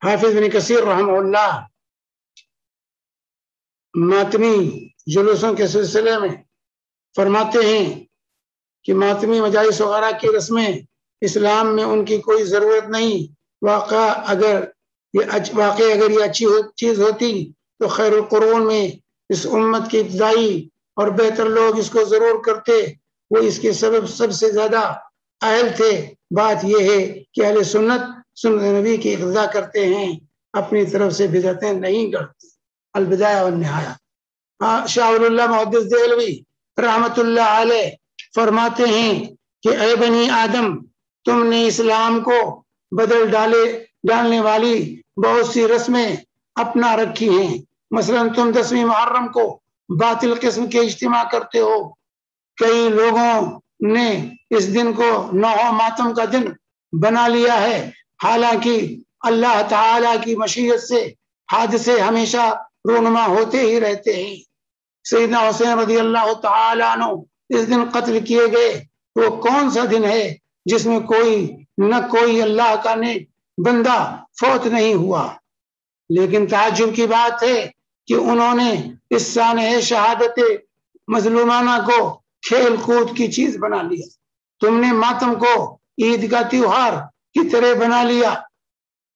حافظ بن کثیر رحمہ اللہ ماتمی جلوسوں کے سلسلے میں فرماتے ہیں کہ ماتمی مجالس وغیرہ کی رسمیں اسلام میں ان کی کوئی ضرورت نہیں، اگر یہ اچھی چیز ہوتی تو خیر القرون میں اس امت کے ابتدائی اور بہتر لوگ اس کو ضرور کرتے، وہ اس کے سب سے زیادہ اہل تھے۔ بات یہ ہے کہ اہل سنت نبی کی اقتدا کرتے ہیں، اپنی طرف سے بدعتیں نہیں کرتے۔ البدایہ والنہایہ۔ شاہ ولی اللہ محدث دہلوی رحمت اللہ علیہ فرماتے ہیں کہ اے بنی آدم، تم نے اسلام کو بدل ڈالنے والی بہت سی رسمیں اپنا رکھی ہیں۔ مثلا تم 10ویں محرم کو باطل قسم کے اجتماع کرتے ہو۔ کئی لوگوں نے اس دن کو نوح ماتم کا دن بنا لیا ہے، حالانکہ اللہ تعالی کی مشیت سے حادثے ہمیشہ رونما ہوتے ہی رہتے ہیں۔ سیدنا حسین رضی اللہ تعالی عنہ اس دن قتل کیے گئے۔ وہ کون سا دن ہے جس میں کوئی اللہ کا نیک بندہ فوت نہیں ہوا؟ لیکن تعجب کی بات ہے کہ انہوں نے اس سانحہ شہادت مظلومانہ کو کھیل کود کی چیز بنا لیا۔ تم نے ماتم کو عید کا تیوہار کی طرح بنا لیا،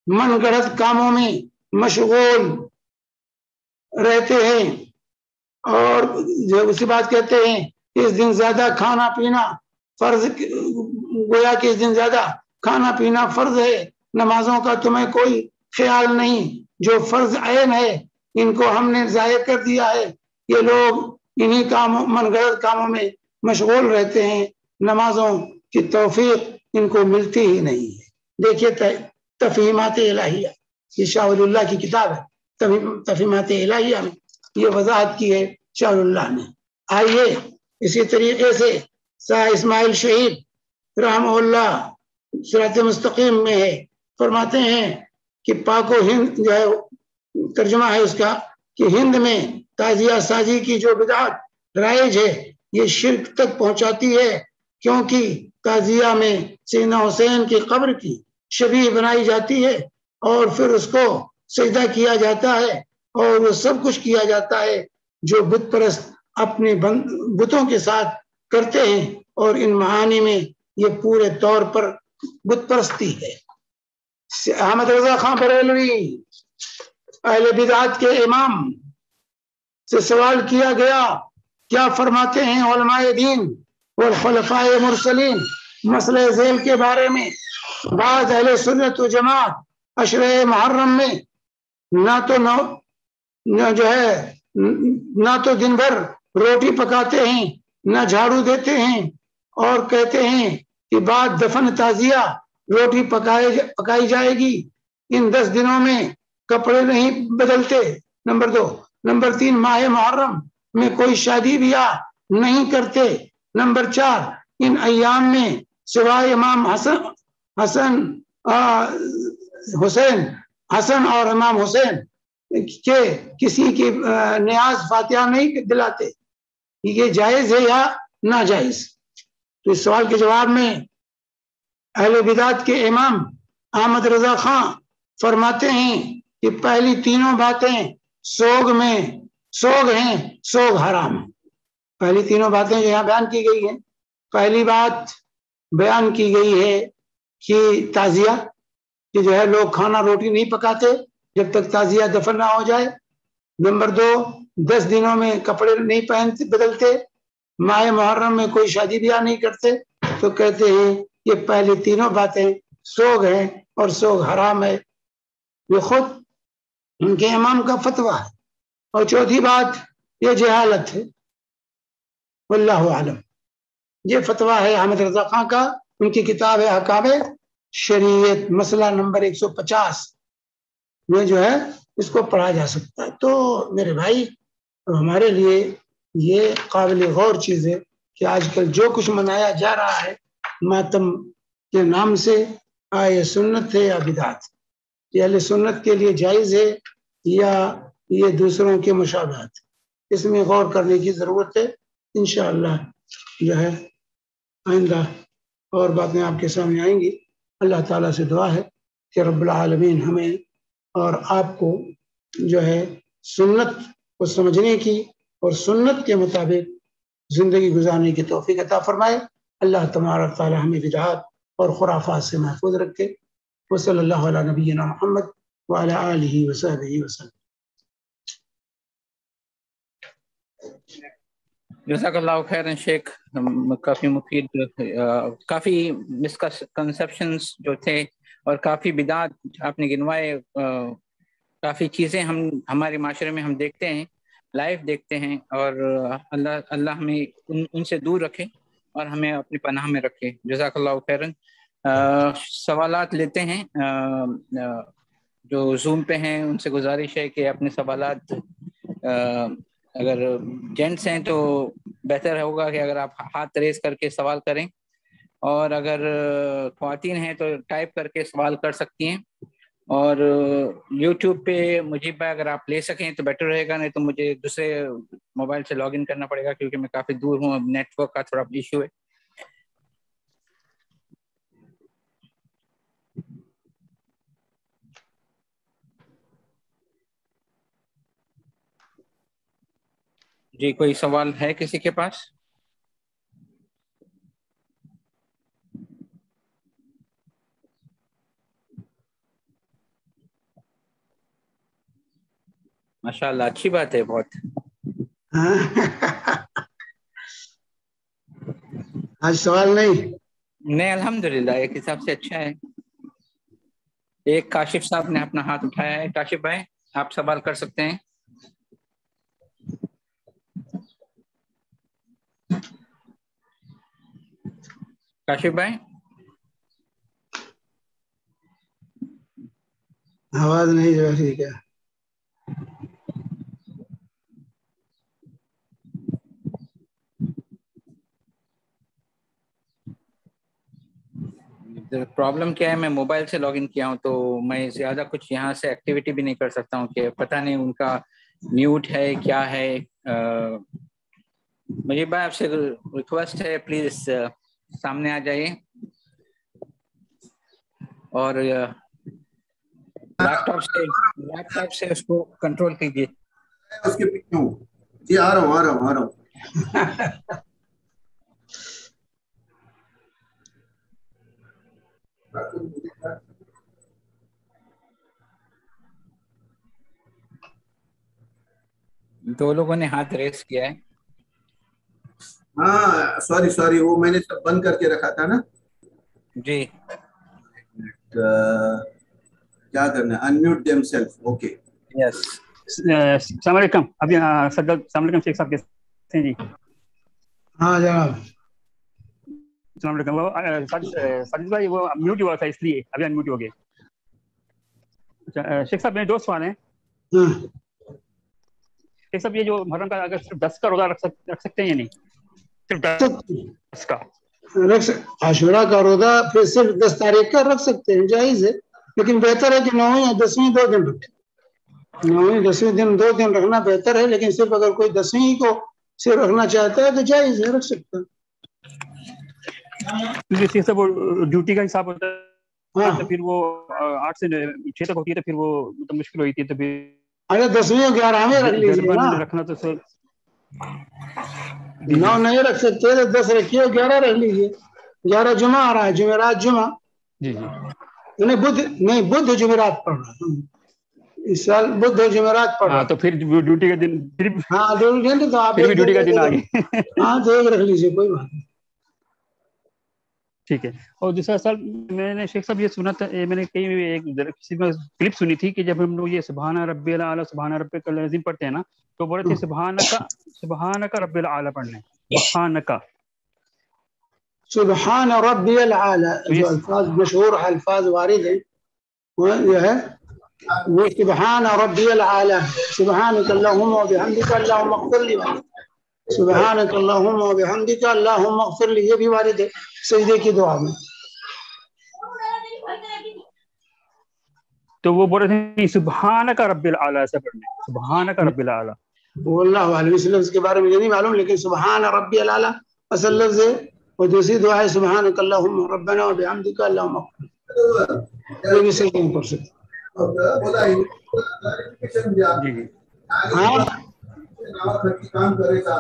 من گڑھت کاموں میں مشغول رہتے ہیں، اور اسی بات کہتے ہیں اس دن زیادہ کھانا پینا فرض، گویا کہ اس دن زیادہ کھانا پینا فرض ہے، نمازوں کا تمہیں کوئی خیال نہیں، جو فرض عین ہے ان کو ہم نے ضائع کر دیا ہے۔ یہ لوگ انہی کاموں من گھڑت کاموں میں مشغول رہتے ہیں، نمازوں کی توفیق ان کو ملتی ہی نہیں ہے۔ دیکھیے تفہیمات الہیہ، یہ شاہ ولی اللہ کی کتاب ہے، تفہیمات الہیہ میں یہ وضاحت کی ہے شاہ ولی اللہ نے۔ آئیے اسی طریقے سے شاہ اسماعیل شہید رحمہ اللہ صراط مستقیم میں ہے، فرماتے ہیں کہ پاک و ہند جو ہے ترجمہ ہے اس کا کہ ہند میں تعزیہ سازی کی جو بدعت رائج ہے یہ شرک تک پہنچاتی ہے، کیونکہ تعزیہ میں سیدنا حسین کی قبر کی شبیہ بنائی جاتی ہے اور پھر اس کو سجدہ کیا جاتا ہے، اور وہ سب کچھ کیا جاتا ہے جو بت پرست اپنے بتوں کے ساتھ کرتے ہیں، اور ان معانی میں یہ پورے طور پر بت پرستی ہے۔ احمد رضا خان بریلوی اہل بدعت کے امام سے سوال کیا گیا، کیا فرماتے ہیں علماء دین والخلفاء مرسلین مسئلہ ذیل کے بارے میں؟ بعض اہل سنت و جماعت عشرہ محرم میں نہ تو دن بھر روٹی پکاتے ہیں، نہ جھاڑو دیتے ہیں، اور کہتے ہیں کہ بعد دفن تعزیہ روٹی پکائی جائے گی۔ ان 10 دنوں میں کپڑے نہیں بدلتے، نمبر 2۔ نمبر 3، ماہ محرم میں کوئی شادی بیاہ نہیں کرتے۔ نمبر 4، ان ایام میں سوائے امام حسن اور امام حسین کے کسی کی نیاز فاتحہ نہیں دلاتے، یہ جائز ہے یا ناجائز؟ تو اس سوال کے جواب میں اہل بدعت کے امام احمد رضا خان فرماتے ہیں کہ پہلی تینوں باتیں سوگ ہیں، سوگ حرام ہے۔ پہلی تینوں باتیں جو یہاں بیان کی گئی ہیں، پہلی بات بیان کی گئی ہے کہ تعزیہ، کہ جو ہے لوگ کھانا روٹی نہیں پکاتے جب تک تعزیہ دفن نہ ہو جائے۔ نمبر 2، 10 دنوں میں کپڑے نہیں بدلتے، ماہ محرم میں کوئی شادی بیاہ نہیں کرتے۔ تو کہتے ہیں یہ پہلی تینوں باتیں سوگ ہیں اور سوگ حرام ہے، یہ خود ان کے امام کا فتویٰ ہے۔ اور چوتھی بات یہ جہالت ہے، واللہ عالم۔ یہ فتویٰ ہے احمد رضا خان کا، ان کی کتاب ہے احکام شریعت، مسئلہ نمبر 150 میں جو ہے اس کو پڑھا جا سکتا ہے۔ تو میرے بھائی، ہمارے لیے یہ قابل غور چیز ہے کہ آج کل جو کچھ منایا جا رہا ہے ماتم کے نام سے، آئے سنت ہے یا بدعت، یہ اہل سنت کے لیے جائز ہے یا یہ دوسروں کے مشابہت، اس میں غور کرنے کی ضرورت ہے۔ انشاءاللہ جو ہے آئندہ اور باتیں آپ کے سامنے آئیں گی۔ اللہ تعالیٰ سے دعا ہے کہ رب العالمین ہمیں اور آپ کو جو ہے سنت کو سمجھنے کی اور سنت کے مطابق زندگی گزارنے کی توفیق عطا فرمائے۔ اللہ تبارک تعالیٰ ہمیں بدعات اور خرافات سے محفوظ رکھے۔ وصلی اللہ علی نبینا محمد وعلی آلہ وصحبہ وسلم. جزاک اللہ خیر شیخ، کافی مفید، کافی مسکنسیپشنز جو تھے اور کافی بدعات آپ نے گنوائے. کافی چیزیں ہمارے معاشرے میں ہم دیکھتے ہیں، لائیو دیکھتے ہیں، اور اللہ ہمیں ان سے دور رکھے اور ہمیں اپنی پناہ میں رکھے. جزاک اللہ خیرن. سوالات لیتے ہیں جو زوم پہ ہیں، ان سے گزارش ہے کہ اپنے سوالات، اگر جینٹس ہیں تو بہتر ہوگا کہ اگر آپ ہاتھ ریز کر کے سوال کریں، اور اگر خواتین ہیں تو ٹائپ کر کے سوال کر سکتی ہیں. اور یوٹیوب پہ مجیب بھائی اگر آپ لے سکیں تو بیٹر رہے گا، نہیں تو مجھے دوسرے موبائل سے لاگ ان کرنا پڑے گا کیونکہ میں کافی دور ہوں، اب نیٹ ورک کا تھوڑا ایشو ہے. جی کوئی سوال ہے کسی کے پاس؟ ماشاء اللہ، اچھی بات ہے بہت. آج سوال نہیں، الحمدللہ ایک حساب سے اچھا ہے. ایک کاشف صاحب نے اپنا ہاتھ اٹھایا ہے. کاشف بھائی آپ سوال کر سکتے ہیں. کاشف بھائی آواز نہیں جو ٹھیک ہے. پرابلم کیا ہے، میں موبائل سے لاگ ان کیا ہوں تو میں زیادہ کچھ یہاں سے ایکٹیویٹی بھی نہیں کر سکتا ہوں کہ پتہ نہیں ان کا میوٹ ہے کیا ہے. مجھے بھائی آپ سے ریکویسٹ ہے، پلیز سامنے آ جائیے اور لیپ ٹاپ سے اس کو کنٹرول کیجیے. اس کے پیچھے ہوں. جی آ رہا ہوں. دو لوگوں نے ہاتھ ریس کیا ہے. ہاں سوری وہ میں نے سب بند کر کے رکھا تھا نا. جی کیا کرنا ہے، unmute them self. Okay yes. السلام علیکم. ابھی السلام علیکم شیخ صاحب، کیسے ہیں جی؟ ہاں جناب. السلام علیکم. ساجد بھائی وہ میوٹ ہوا تھا اس لیے ابھی انمیوٹ ہو گئے. اچھا شیخ صاحب میرے دو سوال ہیں. شیخ صاحب یہ جو محرم کا اگر صرف 10 کا روزہ رکھ سکتے ہیں یا نہیں؟ صرف 10 کا عاشورہ کا روزہ پھر صرف 10 تاریخ کا رکھ سکتے ہیں، جائز ہے، لیکن بہتر ہے کہ 9ویں یا 10ویں 2 دن رکھیں. 9ویں 10ویں دن 2 دن رکھنا بہتر ہے، لیکن صرف اگر کوئی 10ویں کو صرف رکھنا چاہتا ہے تو جائز ہے، رکھ سکتا ہے. کیونکہ شیخ صاحب وہ ڈیوٹی کا حساب ہوتا ہے ہاں تو پھر وہ 8 سے 6 تک ہوتی ہے تو پھر وہ مشکل ہوئی تھی. تو پھر اگر 10ویں اور 11ویں رکھ لیجیے نا. رکھنا تو 9 نہیں رکھ سکتے تو 10 رکھیے اور 11 رکھ لیجیے. 11 جمعہ آ رہا ہے، جمعرات جمعہ. جی بدھ جمعرات پڑھ رہا ہے اس سال، بدھ جمعرات پڑھ رہا ہے. تو پھر ڈیوٹی کا دن ہاں تو آپ پھر بھی ڈیوٹی کا دن آ گئے. ہاں تو ایک رکھ لیجیے، کوئی بات نہیں. ٹھیک ہے. اور دوسرا سوال میں نے شیخ صاحب یہ سنا تھا، میں نے کہیں کسی میں کلپ سنی تھی کہ جب ہم لوگ یہ سبحان ربی الاعلیٰ سبحان ربک العظیم پڑھتے ہیں نا تو بول رہے تھے سبحانک ربی الاعلیٰ پڑھنا ہے. سبحان ربی الاعلی جو الفاظ مشہور الفاظ وارد ہیں وہ جو ہے وہ سبحان ربی الاعلی، سبحانک اللہم و بحمدک اللہم اغفر لی، سبحانک اللہم و بحمدک اللہم اغفر لی، یہ بھی وارد ہے سجدے کی دعا میں. تو وہ بول رہے تھے سبحانک ربی الاعلیٰ سے پڑھنا ہے، سبحانک ربی الاعلیٰ. واللہ عالم، اس لفظ کے بارے میں نہیں معلوم، لیکن سبحان ربی الاعلی اصل لفظ ہے. اور دوسری دعا ہے سبحانک اللہم ربنا و بحمدک اللہم اغفر، یہ بھی صحیح نہیں پڑھ سکتے.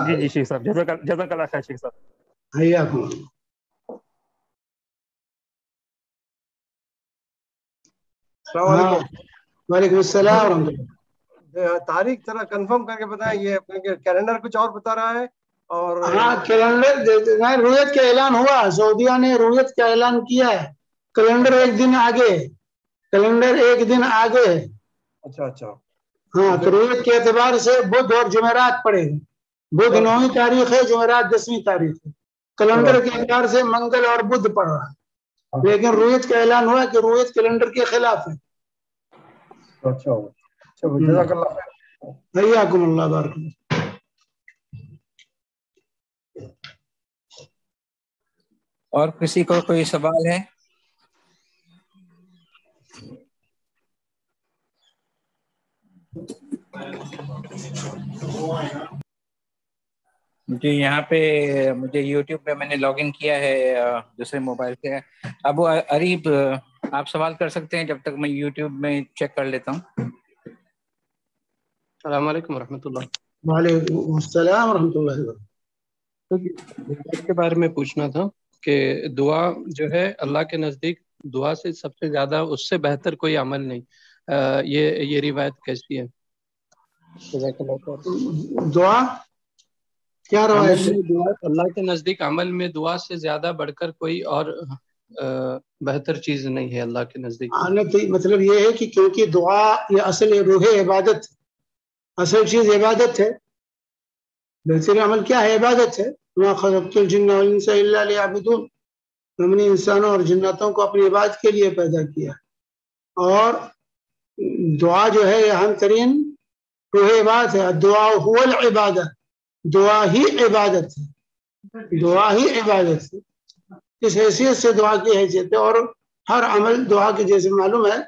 جی شیخ صاحب جزاک اللہ خیر شیخ صاحب. حیاکم. السلام علیکم. وعلیکم السلام ورحمۃ اللہ. تاریخ ذرا کنفرم کر کے بتائیں, یہ کیلنڈر کچھ اور بتا رہا ہے. اور ہاں کیلنڈر رویت کا اعلان ہوا, سعودیہ نے رویت کا اعلان کیا ہے. کیلنڈر ایک دن آگے, کیلنڈر ایک دن آگے. اچھا اچھا. ہاں تو رویت کے اعتبار سے بدھ اور جمعرات پڑے گا. بدھ 9ویں تاریخ ہے, جمعرات 10ویں تاریخ ہے. کیلنڈر کے اعتبار سے منگل اور بدھ پڑ رہا ہے, لیکن رویت کا اعلان ہوا کہ رویت کیلنڈر کے خلاف ہے. اچھا جزاک اللہ خیر. حیاکم اللہ, بارک اللہ. اور کسی کو کوئی سوال ہے؟ جی یہاں پہ مجھے یوٹیوب پہ میں نے لاگ ان کیا ہے دوسرے موبائل سے. ابو اریب آپ سوال کر سکتے ہیں جب تک میں یوٹیوب میں چیک کر لیتا ہوں. السلام علیکم ورحمۃ اللہ. وعلیکم السلام ورحمۃ اللہ وبرکاتہ. کے بارے میں پوچھنا تھا کہ دعا جو ہے اللہ کے نزدیک دعا سے سب سے زیادہ اس سے بہتر کوئی عمل نہیں, یہ روایت کیسی ہے؟ دعا کیا روایت ہے؟ اللہ کے نزدیک عمل میں دعا سے زیادہ بڑھ کر کوئی اور بہتر چیز نہیں ہے اللہ کے نزدیک. مطلب یہ ہے کہ کیونکہ دعا یہ اصل روح عبادت, اصل چیز عبادت ہے. بہترین عمل کیا ہے؟ عبادت ہے. ما خلقت الجن والانس الا ليعبدون, ہم نے انسانوں اور جناتوں کو اپنی عبادت کے لیے پیدا کیا. اور دعا جو ہے یہ اہم ترین روح عبادت ہے. دعا هو العبادہ, دعا ہی عبادت ہے, دعا ہی عبادت ہے. اس حیثیت سے دعا کی حیثیت ہے. اور ہر عمل دعا کے جیسے معلوم ہے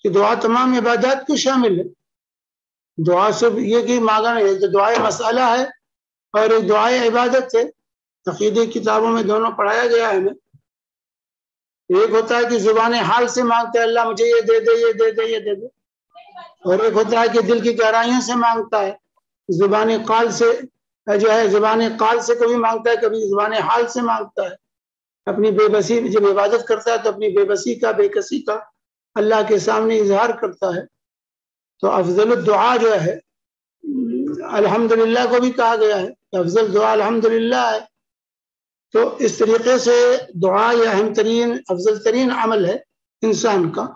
کہ دعا تمام عبادات کو شامل ہے. دعا صرف یہ کہ مانگا نہیں ہے, دعا مسئلہ ہے اور ایک دعا عبادت ہے. عقیدے کتابوں میں دونوں پڑھایا گیا ہے ہمیں. ایک ہوتا ہے کہ زبان حال سے مانگتا ہے اللہ مجھے یہ دے دے, یہ دے دے, یہ دے دے. اور ایک ہوتا ہے کہ دل کی گہرائیوں سے مانگتا ہے, زبان قال سے جو ہے, زبان قال سے کبھی مانگتا ہے, کبھی زبان حال سے مانگتا ہے. اپنی بے بسی جب عبادت کرتا ہے تو اپنی بے بسی کا, بے کسی کا اللہ کے سامنے اظہار کرتا ہے. تو افضل الدعا جو ہے الحمدللہ کو بھی کہا گیا ہے, افضل دعا الحمدللہ ہے. تو اس طریقے سے دعا یہ اہم ترین افضل ترین عمل ہے انسان کا,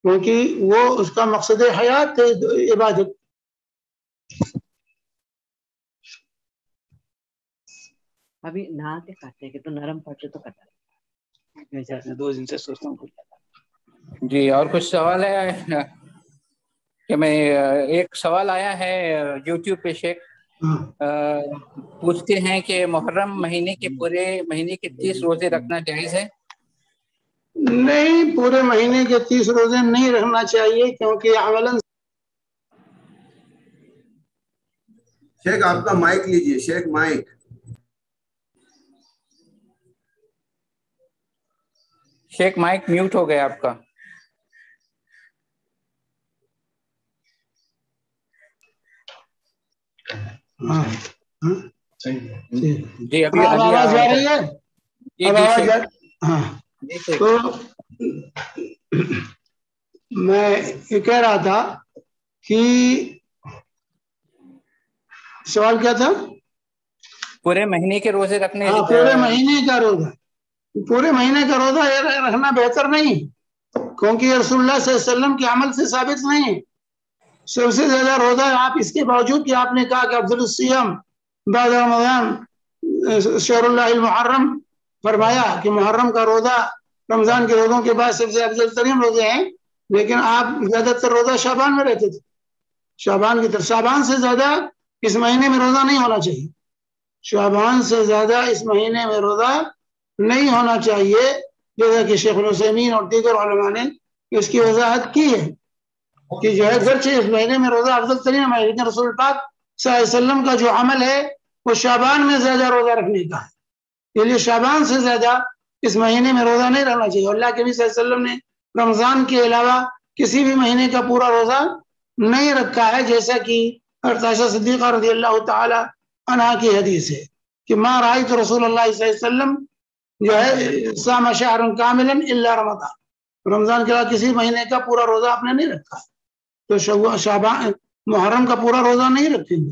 کیونکہ وہ اس کا مقصد حیات ہے عبادت. ابھی نہا کے کھاتے کہ تو نرم پڑتے تو کٹا 2 دن سے سوچتا ہوں. جی اور کچھ سوال ہے؟ کہ میں ایک سوال آیا ہے یوٹیوب پہ, شیخ پوچھتے ہیں کہ محرم مہینے کے پورے مہینے کے 30 روزے رکھنا جائز ہے؟ نہیں, پورے مہینے کے 30 روزے نہیں رکھنا چاہیے, کیونکہ عملاً. شیخ آپ کا مائک لیجئے, شیخ مائک. شیخ مائک میوٹ ہو گیا آپ کا. جی ابھی آواز آ رہی ہے؟ اب آواز ہاں. تو میں یہ کہہ رہا تھا کہ سوال کیا تھا؟ پورے مہینے کے روزے رکھنے. پورے مہینے کا روزہ, پورے مہینے کا روزہ رکھنا بہتر نہیں, کیونکہ رسول اللہ صلی اللہ علیہ وسلم کے عمل سے ثابت نہیں ہے. سب سے زیادہ روزہ آپ اس کے باوجود کہ آپ نے کہا کہ افضل الصیام بعد رمضان شہر اللہ المحرم, فرمایا کہ محرم کا روزہ رمضان کے روزوں کے بعد سب سے افضل ترین روزے ہیں, لیکن آپ زیادہ تر روزہ شعبان میں رہتے تھے. شعبان کی طرف, شعبان سے زیادہ اس مہینے میں روزہ نہیں ہونا چاہیے. شعبان سے زیادہ اس مہینے میں روزہ نہیں ہونا چاہیے, جیسا کہ شیخ العثیمین اور دیگر علماء نے اس کی وضاحت کی ہے کہ جو ہے گرچہ اس مہینے میں روزہ افضل ترین ہے, لیکن رسول پاک صلی اللہ علیہ وسلم کا جو عمل ہے وہ شعبان میں زیادہ روزہ رکھنے کا ہے. اس لیے شعبان سے زیادہ اس مہینے میں روزہ نہیں رہنا چاہیے. اللہ کے نبی صلی اللہ علیہ وسلم نے رمضان کے علاوہ کسی بھی مہینے کا پورا روزہ نہیں رکھا ہے, جیسا کہ عائشہ صدیقہ رضی اللہ تعالی عنہا کی حدیث ہے کہ ما رأیت رسول اللہ صلی اللہ علیہ وسلم جو ہے صام شہر کاملا الا رمضان, رمضان کے بعد کسی مہینے کا پورا روزہ آپ نے نہیں رکھا تو شعبان محرم کا پورا روزہ نہیں رکھیں گے.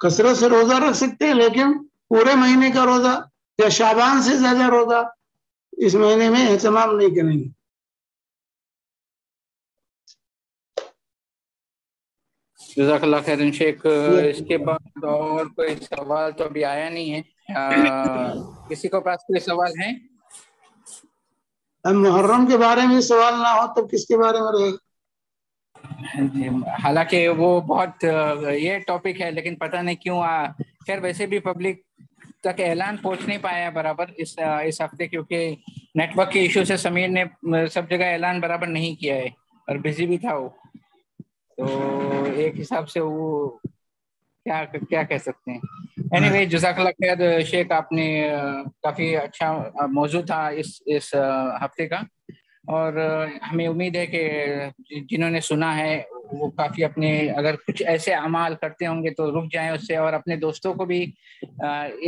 کثرت سے روزہ رکھ سکتے ہیں لیکن پورے مہینے کا روزہ یا شعبان سے زیادہ روزہ اس مہینے میں اہتمام نہیں کریں گے. جزاک اللہ خیر شیخ. اس کے بعد اور کوئی سوال تو ابھی آیا نہیں ہے. کسی کو پاس کوئی سوال ہے؟ محرم کے بارے میں سوال نہ ہو تو کس کے بارے میں رہے گا؟ حالانکہ وہ بہت یہ ٹاپک ہے لیکن پتہ نہیں کیوں خیر ویسے بھی پبلک تک اعلان پہنچ نہیں پایا برابر اس ہفتے کیونکہ نیٹ ورک کے ایشو سے سمیر نے سب جگہ اعلان برابر نہیں کیا ہے اور بزی بھی تھا وہ. تو ایک حساب سے وہ کیا کہہ سکتے ہیں. اینی وے جزاک اللہ خیر شیخ. آپ نے کافی اچھا موضوع تھا اس ہفتے کا اور ہمیں امید ہے کہ جنہوں نے سنا ہے وہ کافی اپنے اگر کچھ ایسے اعمال کرتے ہوں گے تو رک جائیں اس سے اور اپنے دوستوں کو بھی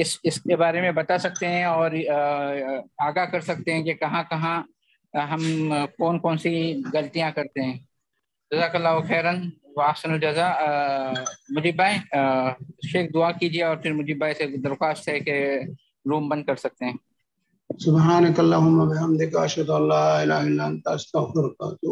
اس کے بارے میں بتا سکتے ہیں اور آگاہ کر سکتے ہیں کہ کہاں کہاں ہم کون سی غلطیاں کرتے ہیں. جزاک اللہ خیرن واحسن الجزا. مجیب بھائی شیخ دعا کیجیے اور پھر مجیب بھائی سے درخواست ہے کہ روم بند کر سکتے ہیں. سبحانک اللہم و بحمدک اشہد ان لا الہ الا انت استغفرک.